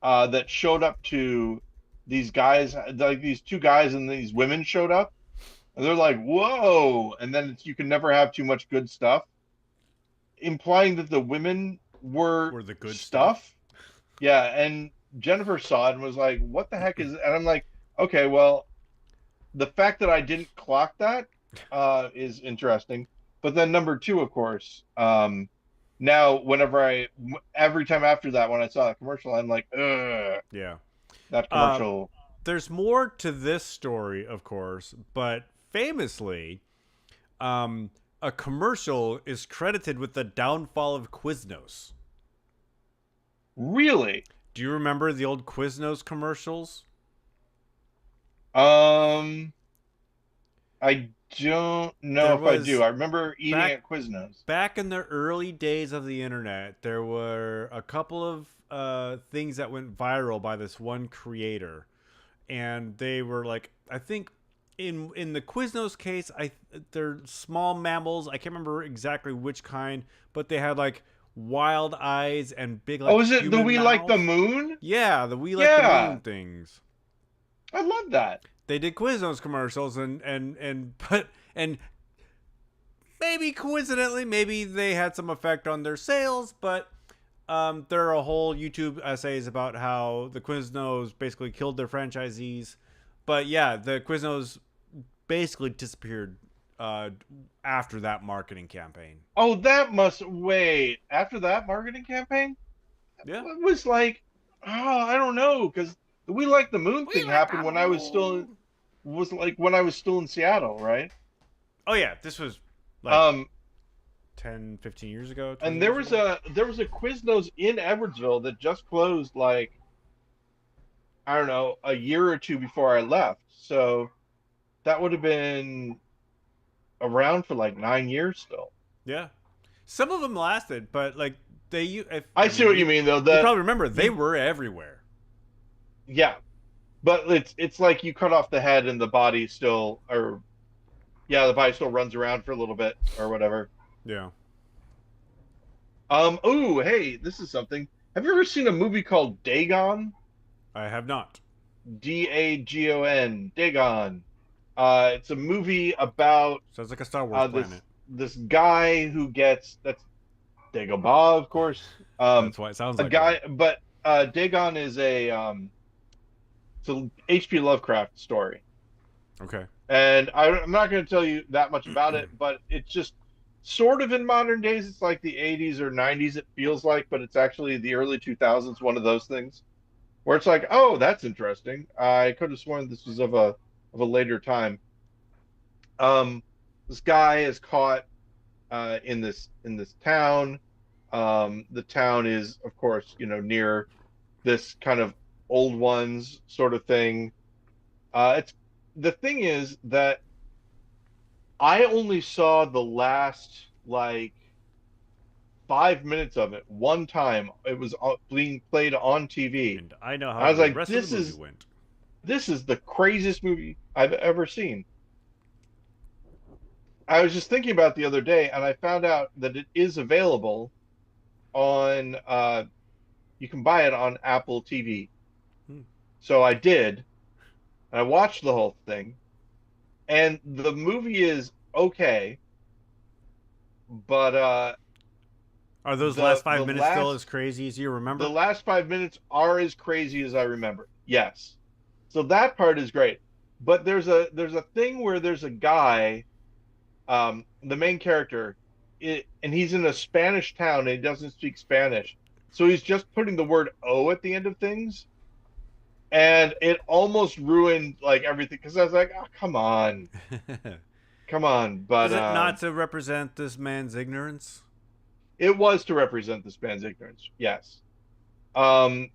Speaker 2: that showed up to these guys, like these two guys and these women showed up, and they're like, "Whoa!" And then you can never have too much good stuff, implying that the women were
Speaker 1: Or the good stuff.
Speaker 2: stuff. Yeah, and Jennifer saw it and was like, "What the heck is?" And I'm like, "Okay, well, the fact that I didn't clock that is interesting." But then number two, of course, now every time after that, when I saw that commercial, I'm like, ugh,
Speaker 1: Yeah.
Speaker 2: that
Speaker 1: Uh
Speaker 2: commercial.
Speaker 1: there's more to this story, of course, but famously, a commercial is credited with the downfall of Quiznos.
Speaker 2: Really?
Speaker 1: Do you remember the old Quiznos commercials?
Speaker 2: Um, I don't know
Speaker 1: There
Speaker 2: if I do.
Speaker 1: was
Speaker 2: I remember eating
Speaker 1: back
Speaker 2: at Quiznos.
Speaker 1: back in the early days of the internet, there were a couple of things that went viral by this one creator, and they were like, I think in the Quiznos case, they're small mammals. I can't remember exactly which kind, but they had like wild eyes and big
Speaker 2: Oh,
Speaker 1: like
Speaker 2: is it the
Speaker 1: human
Speaker 2: We Like the
Speaker 1: mouths.
Speaker 2: Moon?
Speaker 1: Yeah, the We Like the
Speaker 2: Yeah,
Speaker 1: Moon things.
Speaker 2: I love that.
Speaker 1: They did Quiznos commercials, and maybe coincidentally, maybe they had some effect on their sales, but there are a whole YouTube essays about how the Quiznos basically killed their franchisees. But yeah, the Quiznos basically disappeared after that marketing campaign.
Speaker 2: Oh, that must wait. After that marketing campaign,
Speaker 1: Yeah.
Speaker 2: it was like, oh, I don't know, because the We Like the Moon
Speaker 1: We
Speaker 2: thing
Speaker 1: like
Speaker 2: happened
Speaker 1: the
Speaker 2: when I was still
Speaker 1: moon.
Speaker 2: was like when I was still in Seattle, right?
Speaker 1: Oh yeah, this was like
Speaker 2: Um,
Speaker 1: 10, 15 years ago, 20
Speaker 2: And
Speaker 1: years ago.
Speaker 2: there was a Quiznos in Edwardsville that just closed like I don't know, a year or two before I left. So that would have been around for like 9 years still.
Speaker 1: Yeah, some of them lasted, but like
Speaker 2: I
Speaker 1: I
Speaker 2: see
Speaker 1: mean,
Speaker 2: what you mean though.
Speaker 1: you
Speaker 2: The
Speaker 1: probably remember they
Speaker 2: you
Speaker 1: were everywhere.
Speaker 2: Yeah, but it's like you cut off the head and the body still, or yeah, the body still runs around for a little bit or whatever.
Speaker 1: Yeah,
Speaker 2: Oh, hey, this is something. Have you ever seen a movie called Dagon?
Speaker 1: I have not.
Speaker 2: Dagon, Dagon. It's a movie about
Speaker 1: Sounds like a Star Wars
Speaker 2: this
Speaker 1: planet.
Speaker 2: guy who gets that's Dagobah, of course.
Speaker 1: That's why it sounds
Speaker 2: A
Speaker 1: like one.
Speaker 2: guy, but Dagon is a it's a H.P. Lovecraft story,
Speaker 1: Okay.
Speaker 2: and I'm not going to tell you that much about it, but it's just sort of in modern days. It's like the 80s or 90s. It feels like, but it's actually the early 2000s. One of those things where it's like, oh, that's interesting. I could have sworn this was of a later time. Um, this guy is caught in this town. The town is, of course, near this kind of old ones sort of thing. It's the thing is that I only saw the last like 5 minutes of it one time. It was being played on TV.
Speaker 1: And I know how
Speaker 2: I was
Speaker 1: the
Speaker 2: like,
Speaker 1: rest of the movie went.
Speaker 2: this is the craziest movie I've ever seen. I was just thinking about it the other day, and I found out that it is available on. You can buy it on Apple TV.
Speaker 1: Hmm.
Speaker 2: So I did. And I watched the whole thing, and the movie is okay, but
Speaker 1: Are those last
Speaker 2: the the
Speaker 1: 5 minutes still
Speaker 2: last
Speaker 1: as crazy as you
Speaker 2: the
Speaker 1: remember?
Speaker 2: last 5 minutes are as crazy as I remember. Yes. So that part is great. But there's a thing where there's a guy, the main character, and he's in a Spanish town and he doesn't speak Spanish. So he's just putting the word O at the end of things. And it almost ruined like everything because I was like, oh, come on. But
Speaker 1: Is it not to represent this man's ignorance?
Speaker 2: it was to represent this band's ignorance. Yes. Um,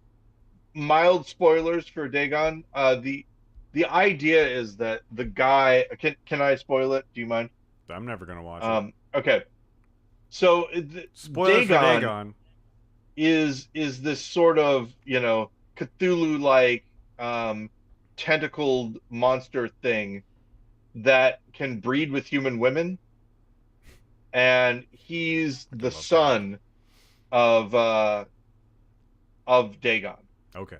Speaker 2: Mild spoilers for Dagon. The idea is that the guy can I spoil it? Do you mind?
Speaker 1: I'm never gonna watch it.
Speaker 2: Okay. So
Speaker 1: Spoiler for
Speaker 2: Dagon
Speaker 1: Dagon.
Speaker 2: is this sort of Cthulhu like tentacled monster thing that can breed with human women, and he's
Speaker 1: I
Speaker 2: the
Speaker 1: love that.
Speaker 2: son of Dagon,
Speaker 1: Okay.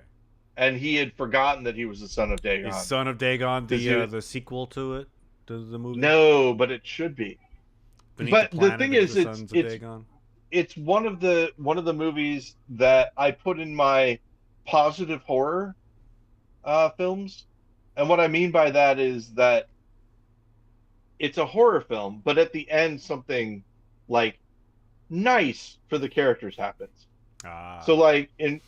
Speaker 2: and he had forgotten that he was the son of
Speaker 1: Is
Speaker 2: Dagon
Speaker 1: Son of Dagon
Speaker 2: because he
Speaker 1: the sequel to it? To the movie?
Speaker 2: no, but it should be.
Speaker 1: Beneath the
Speaker 2: But the
Speaker 1: Planet
Speaker 2: thing
Speaker 1: of
Speaker 2: is,
Speaker 1: the Sons of Dagon?
Speaker 2: it's one of the movies that I put in my positive horror films, and what I mean by that is that it's a horror film, but at the end something like nice for the characters happens. So
Speaker 1: Ah.
Speaker 2: like in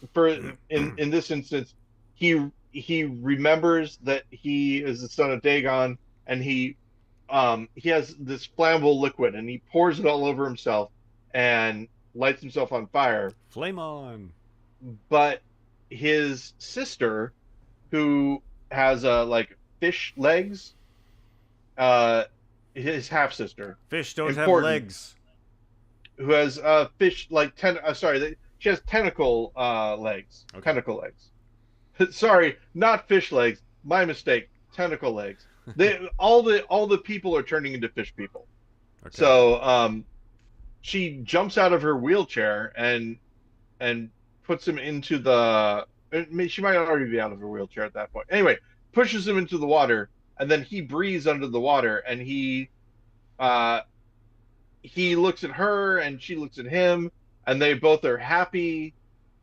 Speaker 2: this instance, he remembers that he is the son of Dagon, and he has this flammable liquid and he pours it all over himself and lights himself on fire.
Speaker 1: Flame on.
Speaker 2: But his sister, who has like fish legs, uh, his half sister,
Speaker 1: Fish don't have
Speaker 2: important,
Speaker 1: legs.
Speaker 2: who has fish like sorry, she has legs,
Speaker 1: Okay.
Speaker 2: tentacle legs. Sorry, not fish legs. My mistake. Tentacle legs. All the people are turning into fish people.
Speaker 1: Okay.
Speaker 2: So she jumps out of her wheelchair and puts him into the. She might already be out of her wheelchair at that point. Anyway, pushes him into the water, and then he breathes under the water, and uh, he looks at her, and she looks at him, and they both are happy,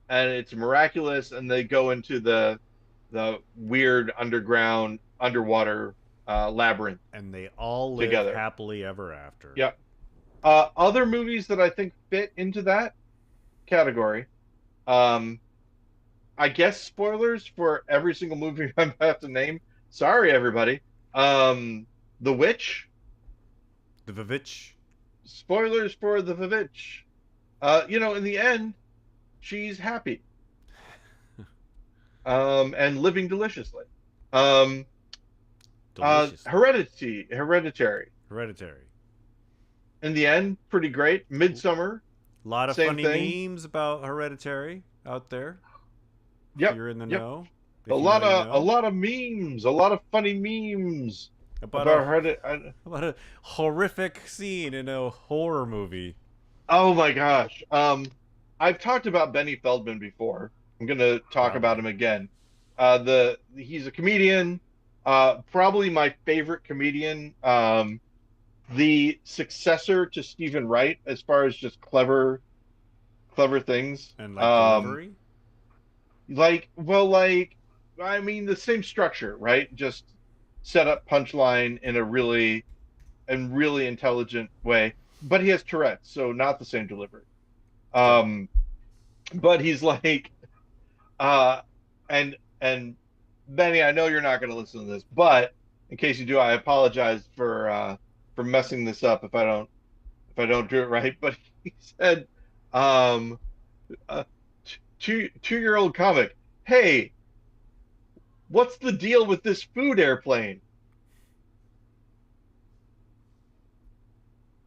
Speaker 2: and it's miraculous, and they go into the weird underwater labyrinth
Speaker 1: And they all live
Speaker 2: together.
Speaker 1: happily ever after.
Speaker 2: Yeah. Other movies that I think fit into that category. Um, I guess spoilers for every single movie I'm about to name. Sorry, everybody. The Witch.
Speaker 1: The Vivitch.
Speaker 2: spoilers for the Vivitch. In the end, she's happy, and living deliciously. Um,
Speaker 1: Deliciously.
Speaker 2: Hereditary.
Speaker 1: Hereditary.
Speaker 2: In the end, pretty great. Midsummer,
Speaker 1: A lot of
Speaker 2: same
Speaker 1: funny
Speaker 2: thing.
Speaker 1: memes about Hereditary out there. If
Speaker 2: Yep,
Speaker 1: you're in the
Speaker 2: yep.
Speaker 1: know,
Speaker 2: A
Speaker 1: if you know,
Speaker 2: lot
Speaker 1: you
Speaker 2: of a
Speaker 1: know.
Speaker 2: lot of memes, a lot of funny memes
Speaker 1: About
Speaker 2: about
Speaker 1: a
Speaker 2: Hereditary.
Speaker 1: about a horrific scene in a horror movie.
Speaker 2: Oh my gosh. I've talked about Benny Feldman before. I'm gonna talk about
Speaker 1: Probably.
Speaker 2: him again. He's a comedian, probably my favorite comedian. The successor to Stephen Wright as far as just clever things.
Speaker 1: And like delivery.
Speaker 2: Like, I mean, the same structure, right? Just set up punchline in a really intelligent way. But he has Tourette's, so not the same delivery.
Speaker 1: Sure.
Speaker 2: Um, but he's like, uh, and Benny, I know you're not going to listen to this, but in case you do, I apologize for messing this up if I don't do it right. But he said, um, uh, 2 year old comic, hey, what's the deal with this food airplane?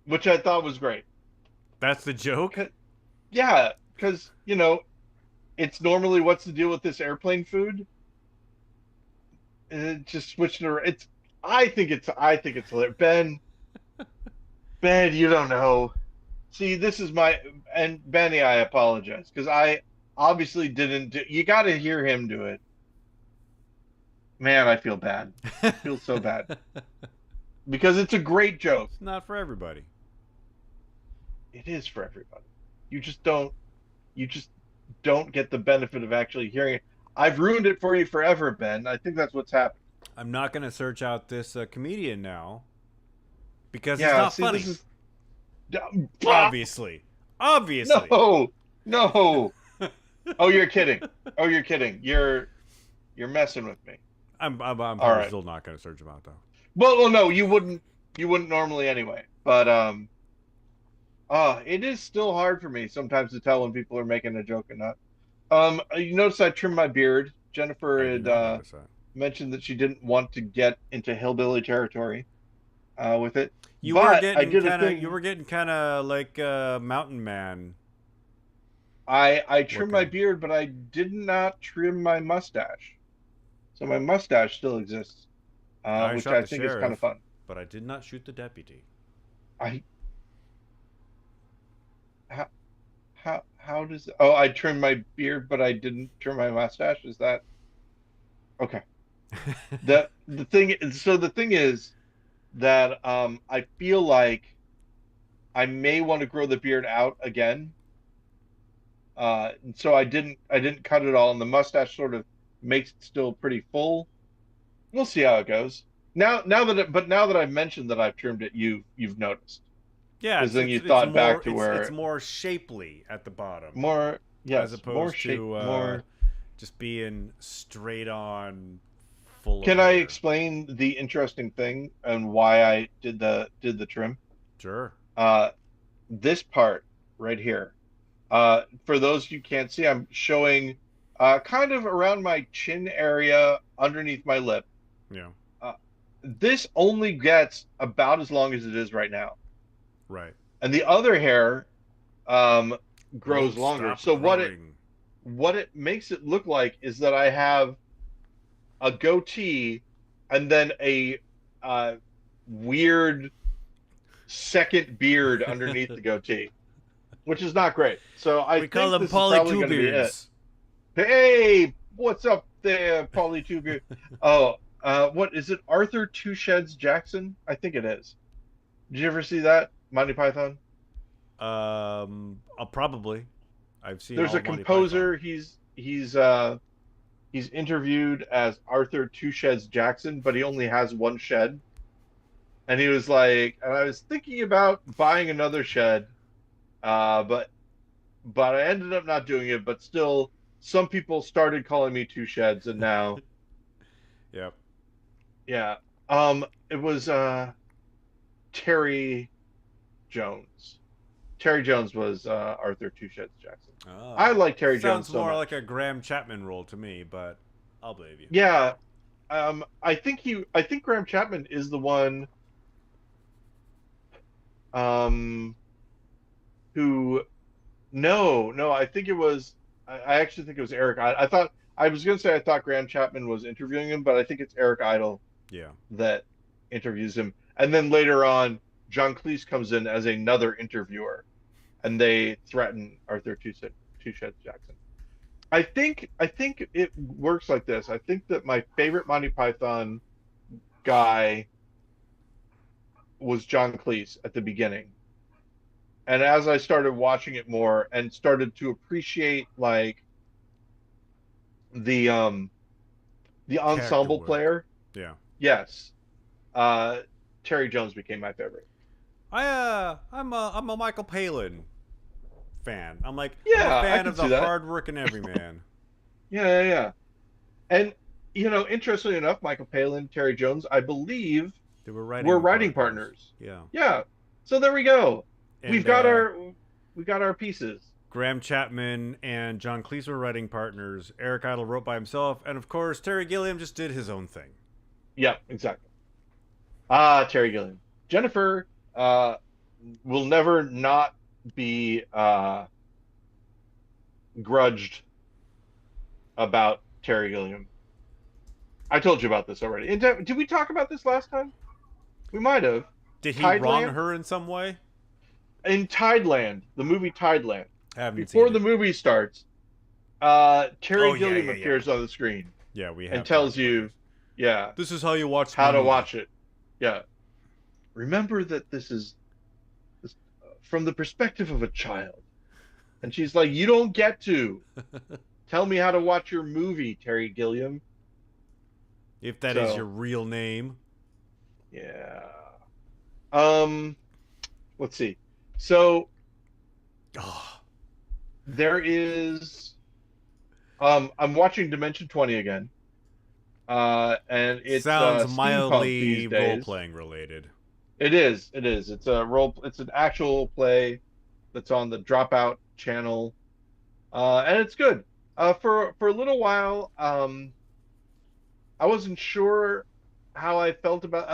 Speaker 2: Which I thought was great.
Speaker 1: That's the joke.
Speaker 2: 'Cause- Yeah, because it's normally what's the deal with this airplane food? And it just switched it around. I think it's hilarious. Ben, you don't know. See, this is my and Benny, I apologize because I obviously didn't do. You got to hear him do it. Man, I feel bad. I feel so bad because it's a great joke.
Speaker 1: It's not for everybody.
Speaker 2: It is for everybody. You just don't. You just don't get the benefit of actually hearing it. I've ruined it for you forever, Ben. I think that's what's happened.
Speaker 1: I'm not gonna search out this comedian now because he's
Speaker 2: Yeah,
Speaker 1: not
Speaker 2: see, this
Speaker 1: funny.
Speaker 2: is
Speaker 1: Obviously. Obviously.
Speaker 2: no, no. Oh, you're kidding. Oh, you're kidding. You're messing with me.
Speaker 1: I'm
Speaker 2: All
Speaker 1: probably
Speaker 2: right.
Speaker 1: still not gonna search him out though.
Speaker 2: Well, no, you wouldn't normally anyway. But it is still hard for me sometimes to tell when people are making a joke or not. You notice I trimmed my beard. Jennifer
Speaker 1: I did
Speaker 2: had
Speaker 1: not notice that.
Speaker 2: mentioned that she didn't want to get into hillbilly territory with it,
Speaker 1: You were
Speaker 2: but I
Speaker 1: getting
Speaker 2: did a
Speaker 1: kind of you
Speaker 2: thing.
Speaker 1: were getting kind of like Mountain Man
Speaker 2: I trimmed my
Speaker 1: looking.
Speaker 2: beard, but I did not trim my mustache. So my mustache still exists,
Speaker 1: I
Speaker 2: which
Speaker 1: shot
Speaker 2: I
Speaker 1: the
Speaker 2: think is kind of
Speaker 1: sheriff,
Speaker 2: fun.
Speaker 1: but I did not shoot the deputy.
Speaker 2: I how how does oh I trimmed my beard, but I didn't trim my mustache? Is that okay? The thing is that I feel like I may want to grow the beard out again. And so I didn't cut it all, and the mustache sort of makes it still pretty full. We'll see how it goes. Now that I've mentioned that I've trimmed it, you've noticed
Speaker 1: Yeah,
Speaker 2: because
Speaker 1: it's
Speaker 2: then
Speaker 1: it's
Speaker 2: you
Speaker 1: it's
Speaker 2: thought back
Speaker 1: more
Speaker 2: to
Speaker 1: it's
Speaker 2: where
Speaker 1: more shapely at the bottom
Speaker 2: more,
Speaker 1: as
Speaker 2: yes, more
Speaker 1: opposed
Speaker 2: shape,
Speaker 1: to
Speaker 2: more.
Speaker 1: just being straight on full of
Speaker 2: Can I
Speaker 1: hair.
Speaker 2: explain the interesting thing and why I did the trim?
Speaker 1: Sure.
Speaker 2: Uh, this part right here. For those you can't see, I'm showing kind of around my chin area underneath my lip.
Speaker 1: Yeah.
Speaker 2: Uh, this only gets about as long as it is right now,
Speaker 1: Right.
Speaker 2: and the other hair um, grows
Speaker 1: Won't
Speaker 2: longer.
Speaker 1: stop
Speaker 2: So what it
Speaker 1: growing.
Speaker 2: what it makes it look like is that I have a goatee and then a uh, weird second beard underneath the goatee, which is not great. So I
Speaker 1: We call
Speaker 2: think
Speaker 1: them
Speaker 2: this is probably going to be it.
Speaker 1: polytubeards.
Speaker 2: Hey, what's up there, Polly Two Beard? Oh, what is it? Arthur Two Sheds Jackson? I think it is. Did you ever see that Monty Python?
Speaker 1: Probably. I've seen
Speaker 2: There's
Speaker 1: all
Speaker 2: a
Speaker 1: of Monty Python.
Speaker 2: composer. He's interviewed as Arthur Two Sheds Jackson, but he only has one shed. And he was like, and I was thinking about buying another shed, but I ended up not doing it. But still, some people started calling me Two Sheds, and now,
Speaker 1: Yep.
Speaker 2: yeah, it was Terry. Jones. Terry Jones was Arthur Two Shots Jackson. I
Speaker 1: Oh,
Speaker 2: like Terry Jones
Speaker 1: sounds
Speaker 2: so
Speaker 1: more like
Speaker 2: much.
Speaker 1: a Graham Chapman role to me, but I'll believe you.
Speaker 2: Yeah, I think Graham Chapman is the one um, who. No, I think it was. I actually think it was Eric. I thought I was going to say I thought Graham Chapman was interviewing him, but I think it's Eric Idle
Speaker 1: Yeah.
Speaker 2: that interviews him. And then later on, John Cleese comes in as another interviewer, and they threaten Arthur Two Shots Jackson. I think it works like this. I think that my favorite Monty Python guy was John Cleese at the beginning. And as I started watching it more and started to appreciate like the um the
Speaker 1: Character
Speaker 2: ensemble
Speaker 1: work.
Speaker 2: player,
Speaker 1: Yeah.
Speaker 2: yes, uh Terry Jones became my favorite.
Speaker 1: I'm a Michael Palin fan. I'm a
Speaker 2: Yeah, I
Speaker 1: fan
Speaker 2: can
Speaker 1: of
Speaker 2: see
Speaker 1: the
Speaker 2: that.
Speaker 1: hard-working everyman.
Speaker 2: Yeah. And interestingly enough, Michael Palin, Terry Jones, I believe
Speaker 1: They were
Speaker 2: were
Speaker 1: writing
Speaker 2: writing
Speaker 1: partners.
Speaker 2: partners.
Speaker 1: Yeah.
Speaker 2: Yeah. So there we go. We've
Speaker 1: And
Speaker 2: got our we got our pieces.
Speaker 1: Graham Chapman and John Cleese were writing partners. Eric Idle wrote by himself, and of course Terry Gilliam just did his own thing.
Speaker 2: Yeah, exactly. Ah, Terry Gilliam. Jennifer will never not be grudged about Terry Gilliam. I told you about this already. Did we talk about this last time? We might have.
Speaker 1: Did he wrong
Speaker 2: Tideland?
Speaker 1: her in some way?
Speaker 2: In Tideland, the movie Tideland.
Speaker 1: I haven't
Speaker 2: Before
Speaker 1: seen
Speaker 2: the
Speaker 1: it.
Speaker 2: movie starts, Terry
Speaker 1: Oh yeah,
Speaker 2: Gilliam
Speaker 1: yeah, yeah.
Speaker 2: appears on the screen
Speaker 1: Yeah, we
Speaker 2: and
Speaker 1: have
Speaker 2: tells
Speaker 1: talked about
Speaker 2: you,
Speaker 1: this.
Speaker 2: yeah,
Speaker 1: This is how you watch my
Speaker 2: how to
Speaker 1: movie.
Speaker 2: watch it. Yeah. Remember that this from the perspective of a child. And she's like, you don't get to. Tell me how to watch your movie, Terry Gilliam.
Speaker 1: If that is your
Speaker 2: So,
Speaker 1: real name.
Speaker 2: yeah. Um, let's see. So
Speaker 1: Oh,
Speaker 2: there is I'm watching Dimension 20 again. And it's
Speaker 1: sounds
Speaker 2: steampunk
Speaker 1: mildly
Speaker 2: these
Speaker 1: role
Speaker 2: days.
Speaker 1: playing related.
Speaker 2: It is. It is. It's an actual play that's on the Dropout channel. And it's good. For a little while, I wasn't sure how I felt about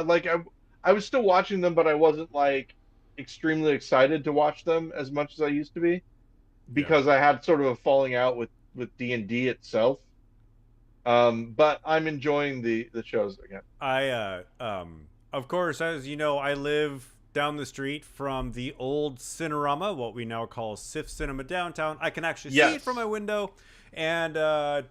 Speaker 2: I was still watching them, but I wasn't like extremely excited to watch them as much as I used to be
Speaker 1: Yeah.
Speaker 2: because I had sort of a falling out with D&D itself. But I'm enjoying the shows again.
Speaker 1: Of course, as you know, I live down the street from the old Cinerama, what we now call SIF Cinema downtown. I can actually see it from
Speaker 2: Yes.
Speaker 1: my window. And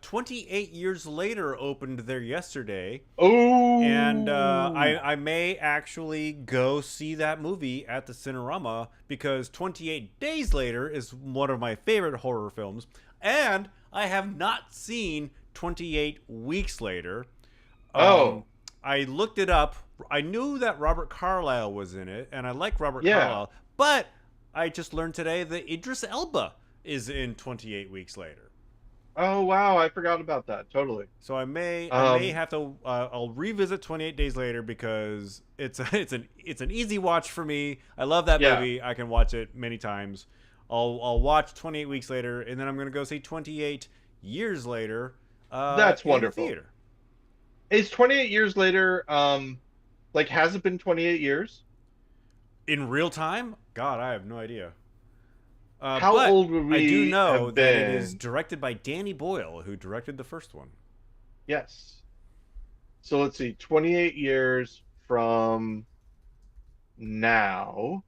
Speaker 1: 28 years later, opened there yesterday. And
Speaker 2: Oh,
Speaker 1: I may actually go see that movie at the Cinerama because 28 Days Later is one of my favorite horror films. And I have not seen 28 Weeks Later. Um,
Speaker 2: oh,
Speaker 1: I looked it up. I knew that Robert Carlyle was in it, and I like Robert
Speaker 2: yeah.
Speaker 1: Carlyle, but I just learned today that Idris Elba is in 28 Weeks Later.
Speaker 2: Oh, wow. I forgot about that. Totally.
Speaker 1: So I may
Speaker 2: Um,
Speaker 1: have to I'll revisit 28 Days Later because it's an easy watch for me. I love that
Speaker 2: yeah,
Speaker 1: movie. I can watch it many times. I'll watch 28 Weeks Later, and then I'm gonna go see 28 Years Later
Speaker 2: that's
Speaker 1: in the
Speaker 2: wonderful.
Speaker 1: theater.
Speaker 2: Is 28 years later, like, has it been 28 years?
Speaker 1: In real time? God, I have no idea.
Speaker 2: How
Speaker 1: But
Speaker 2: old would
Speaker 1: I do
Speaker 2: we
Speaker 1: know
Speaker 2: have
Speaker 1: that it is
Speaker 2: been?
Speaker 1: directed by Danny Boyle, who directed the first one.
Speaker 2: Yes. So let's see, 28 years from now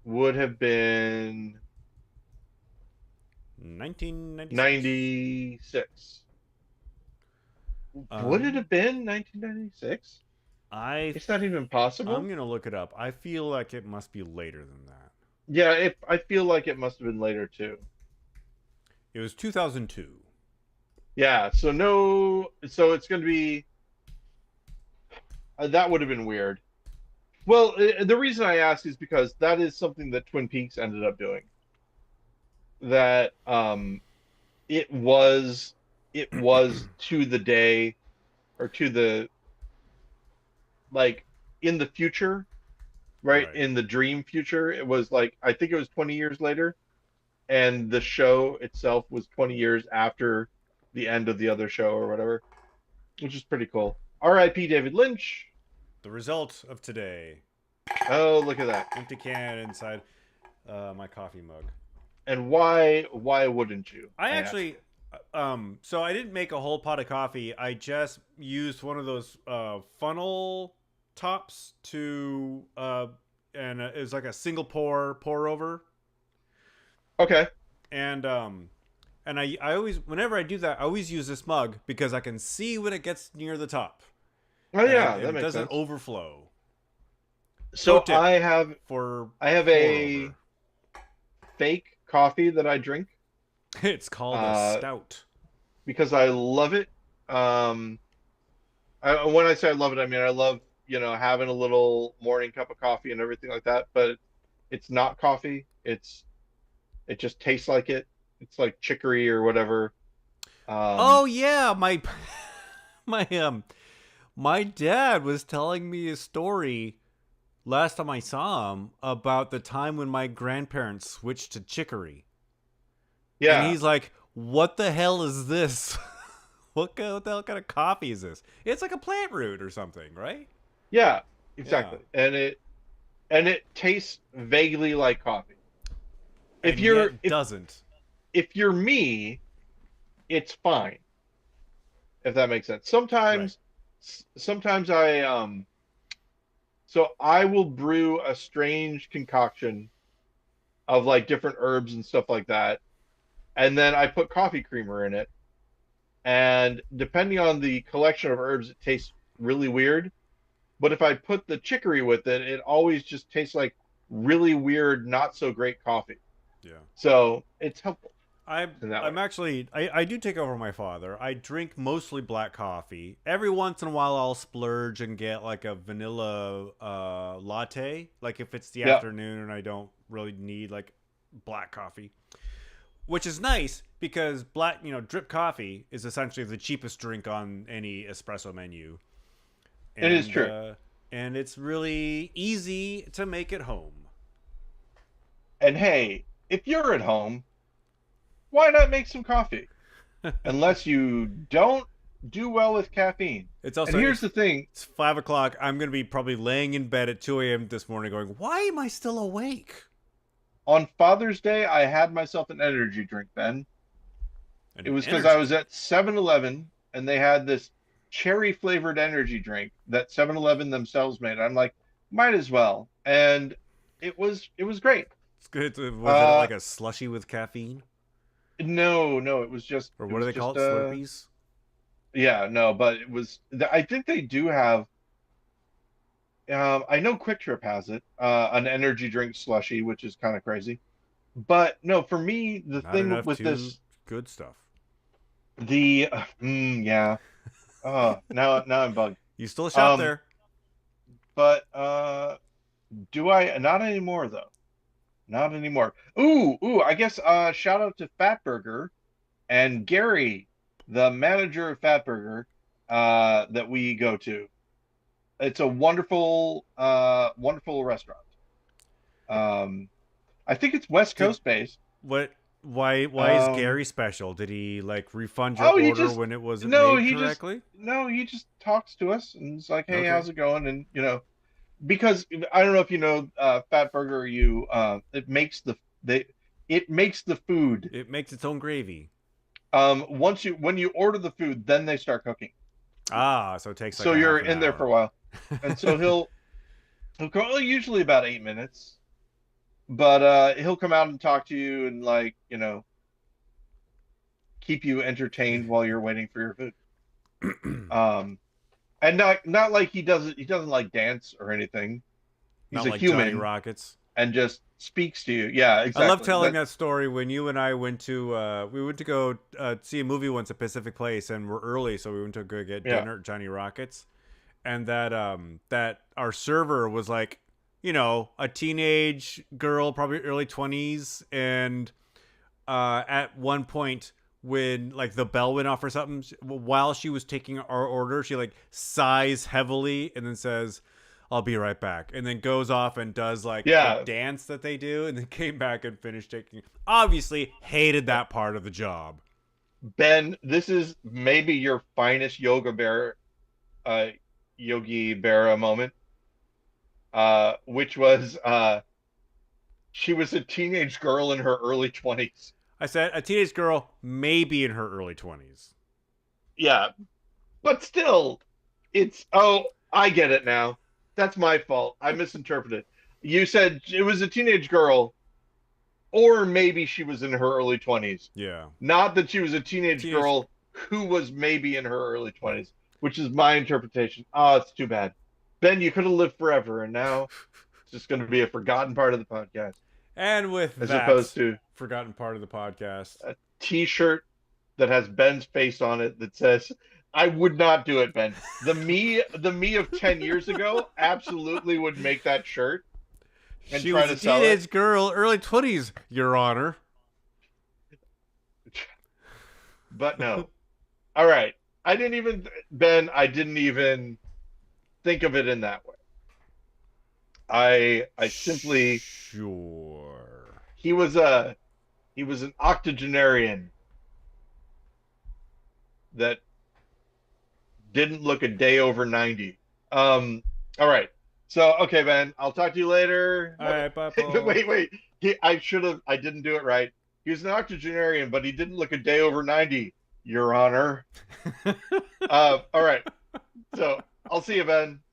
Speaker 2: would have been
Speaker 1: 1996.
Speaker 2: 96. Would it
Speaker 1: Um,
Speaker 2: have been 1996?
Speaker 1: I
Speaker 2: Is that even
Speaker 1: I'm
Speaker 2: possible?
Speaker 1: gonna look it up. I feel like it must be later than that.
Speaker 2: Yeah, I feel like it must have been later too.
Speaker 1: It was 2002.
Speaker 2: Yeah, so no, so it's going to be that would have been weird. Well, the reason I ask is because that is something that Twin Peaks ended up doing. That it was it was to the day or to the like in the future right?
Speaker 1: Right.
Speaker 2: In the dream future, it was like I think it was 20 years later, and the show itself was 20 years after the end of the other show or whatever, which is pretty cool. R.I.P. David Lynch.
Speaker 1: The result of today.
Speaker 2: Oh, look at that.
Speaker 1: Empty can inside my coffee mug.
Speaker 2: And why wouldn't you?
Speaker 1: I
Speaker 2: I ask
Speaker 1: actually,
Speaker 2: you.
Speaker 1: so I didn't make a whole pot of coffee. I just used one of those funnel tops to, and it was like a single pour over,
Speaker 2: Okay.
Speaker 1: and I always, whenever I do that, I always use this mug because I can see when it gets near the top,
Speaker 2: Oh
Speaker 1: and
Speaker 2: yeah, that
Speaker 1: it
Speaker 2: makes
Speaker 1: doesn't
Speaker 2: sense.
Speaker 1: overflow. Pro
Speaker 2: So
Speaker 1: tip for
Speaker 2: I have
Speaker 1: pour
Speaker 2: a
Speaker 1: over.
Speaker 2: fake coffee that I drink
Speaker 1: It's called a
Speaker 2: uh
Speaker 1: stout.
Speaker 2: because I love it. Um when I say I love it, I mean I love, having a little morning cup of coffee and everything like that, but it's not coffee. It just tastes like it. It's like chicory or whatever. Um
Speaker 1: Oh yeah, my my my dad was telling me a story last time I saw him about the time when my grandparents switched to chicory. And
Speaker 2: yeah.
Speaker 1: he's like, "What the hell is this? What the hell kind of coffee is this? It's like a plant root or something, right?"
Speaker 2: Yeah,
Speaker 1: Yeah.
Speaker 2: exactly. And it tastes vaguely like coffee. If
Speaker 1: And yet
Speaker 2: you're
Speaker 1: it
Speaker 2: if
Speaker 1: doesn't.
Speaker 2: if you're me, it's fine, if that makes sense.
Speaker 1: Right.
Speaker 2: Sometimes so I will brew a strange concoction of like different herbs and stuff like that, and then I put coffee creamer in it, and depending on the collection of herbs, it tastes really weird. But if I put the chicory with it, it always just tastes like really weird, not so great coffee.
Speaker 1: Yeah.
Speaker 2: So it's helpful
Speaker 1: I
Speaker 2: in that way.
Speaker 1: I'm actually I do take over my father. I drink mostly black coffee. Every once in a while I'll splurge and get like a vanilla latte, like if it's the
Speaker 2: Yeah,
Speaker 1: afternoon and I don't really need like black coffee. Which is nice because black, drip coffee is essentially the cheapest drink on any espresso menu.
Speaker 2: it is
Speaker 1: And
Speaker 2: true.
Speaker 1: and it's really easy to make at home.
Speaker 2: And hey, if you're at home, why not make some coffee? Unless you don't do well with caffeine.
Speaker 1: It's
Speaker 2: And
Speaker 1: also
Speaker 2: here's the thing,
Speaker 1: it's 5 o'clock. I'm gonna be probably laying in bed at 2 a.m. this morning, going, "Why am I still awake?"
Speaker 2: on Father's Day, I had myself an energy drink, Ben. It
Speaker 1: An
Speaker 2: was because I
Speaker 1: energy
Speaker 2: was
Speaker 1: drink.
Speaker 2: at 7-Eleven and they had this cherry flavored energy drink that 7-Eleven themselves made. I'm like, might as well. And it was great.
Speaker 1: It's good. Was it
Speaker 2: Uh
Speaker 1: like a slushy with caffeine,
Speaker 2: no, no, it was just
Speaker 1: or
Speaker 2: it
Speaker 1: what do
Speaker 2: was
Speaker 1: they call
Speaker 2: just
Speaker 1: it? Slurpees.
Speaker 2: yeah, no, but I think they do have I know Quick Trip has it, an energy drink slushy, which is kind of crazy. But no, for me, the
Speaker 1: Not
Speaker 2: thing
Speaker 1: enough
Speaker 2: with
Speaker 1: too
Speaker 2: this,
Speaker 1: good stuff.
Speaker 2: yeah. Now I'm bugged.
Speaker 1: You still shop
Speaker 2: Um,
Speaker 1: there.
Speaker 2: but do I? Not anymore though. Not anymore. Ooh. I guess shout out to Fatburger and Gary, the manager of Fatburger, that we go to. It's a wonderful restaurant. Um, I think it's West
Speaker 1: Did
Speaker 2: Coast based.
Speaker 1: what? Why is
Speaker 2: Um,
Speaker 1: Gary special? Did he like refund your
Speaker 2: oh,
Speaker 1: order when it wasn't
Speaker 2: no,
Speaker 1: made
Speaker 2: he just
Speaker 1: correctly?
Speaker 2: no, he just talks to us and it's like, hey,
Speaker 1: Okay.
Speaker 2: how's it going? And because I don't know if you know, Fat Burger, it makes the food.
Speaker 1: It makes its own gravy.
Speaker 2: Once you when you order the food, then they start cooking.
Speaker 1: Ah, so it takes like
Speaker 2: So
Speaker 1: a
Speaker 2: you're
Speaker 1: half an
Speaker 2: in there for
Speaker 1: hour.
Speaker 2: a while, and so he'll go usually about 8 minutes, but he'll come out and talk to you and like keep you entertained while you're waiting for your food. Um, and not like he doesn't like dance or anything. He's
Speaker 1: Not
Speaker 2: a
Speaker 1: like Johnny
Speaker 2: human
Speaker 1: Rockets.
Speaker 2: and just speaks to you. Yeah,
Speaker 1: I love
Speaker 2: exactly.
Speaker 1: telling
Speaker 2: That
Speaker 1: that story when you and I went to we went to go see a movie once at Pacific Place and we're early, so we went to go get
Speaker 2: yeah.
Speaker 1: dinner at Johnny Rockets, and that our server was like, a teenage girl, probably early 20s, and at one point when like the bell went off or something, while she was taking our order, she like sighs heavily and then says, I'll be right back, and then goes off and does like the
Speaker 2: Yeah,
Speaker 1: dance that they do, and then came back and finished taking. Obviously, hated that part of the job.
Speaker 2: Ben, this is maybe your finest uh, Yogi Berra moment, which was she was a teenage girl in her early 20s.
Speaker 1: I said a teenage girl, maybe in her early 20s.
Speaker 2: Yeah, but still, it's oh, I get it now. That's my fault. I misinterpreted. You said it was a teenage girl, or maybe she was in her early 20s.
Speaker 1: Yeah,
Speaker 2: Not that she was a teenage
Speaker 1: teenage.
Speaker 2: girl who was maybe in her early 20s, which is my interpretation. Oh, it's too bad. Ben, you could have lived forever, and now it's just going to be a forgotten part of the podcast,
Speaker 1: And with
Speaker 2: as
Speaker 1: that
Speaker 2: opposed to
Speaker 1: forgotten part of the podcast,
Speaker 2: a T-shirt that has Ben's face on it that says, "I would not do it, Ben." The me of 10 years ago absolutely would make that shirt and
Speaker 1: she
Speaker 2: try
Speaker 1: was
Speaker 2: to
Speaker 1: a
Speaker 2: sell it.
Speaker 1: teenage girl, early 20s, Your Honor.
Speaker 2: But no. All right. I didn't even Ben, I didn't even think of it in that way. I simply
Speaker 1: Sure.
Speaker 2: he was a he was an octogenarian that didn't look a day over 90. All right. So, okay, Ben, I'll talk to you later.
Speaker 1: All right, bye, Paul.
Speaker 2: Wait. I didn't do it right. He was an octogenarian, but he didn't look a day over 90, Your Honor. All right. So, I'll see you, Ben.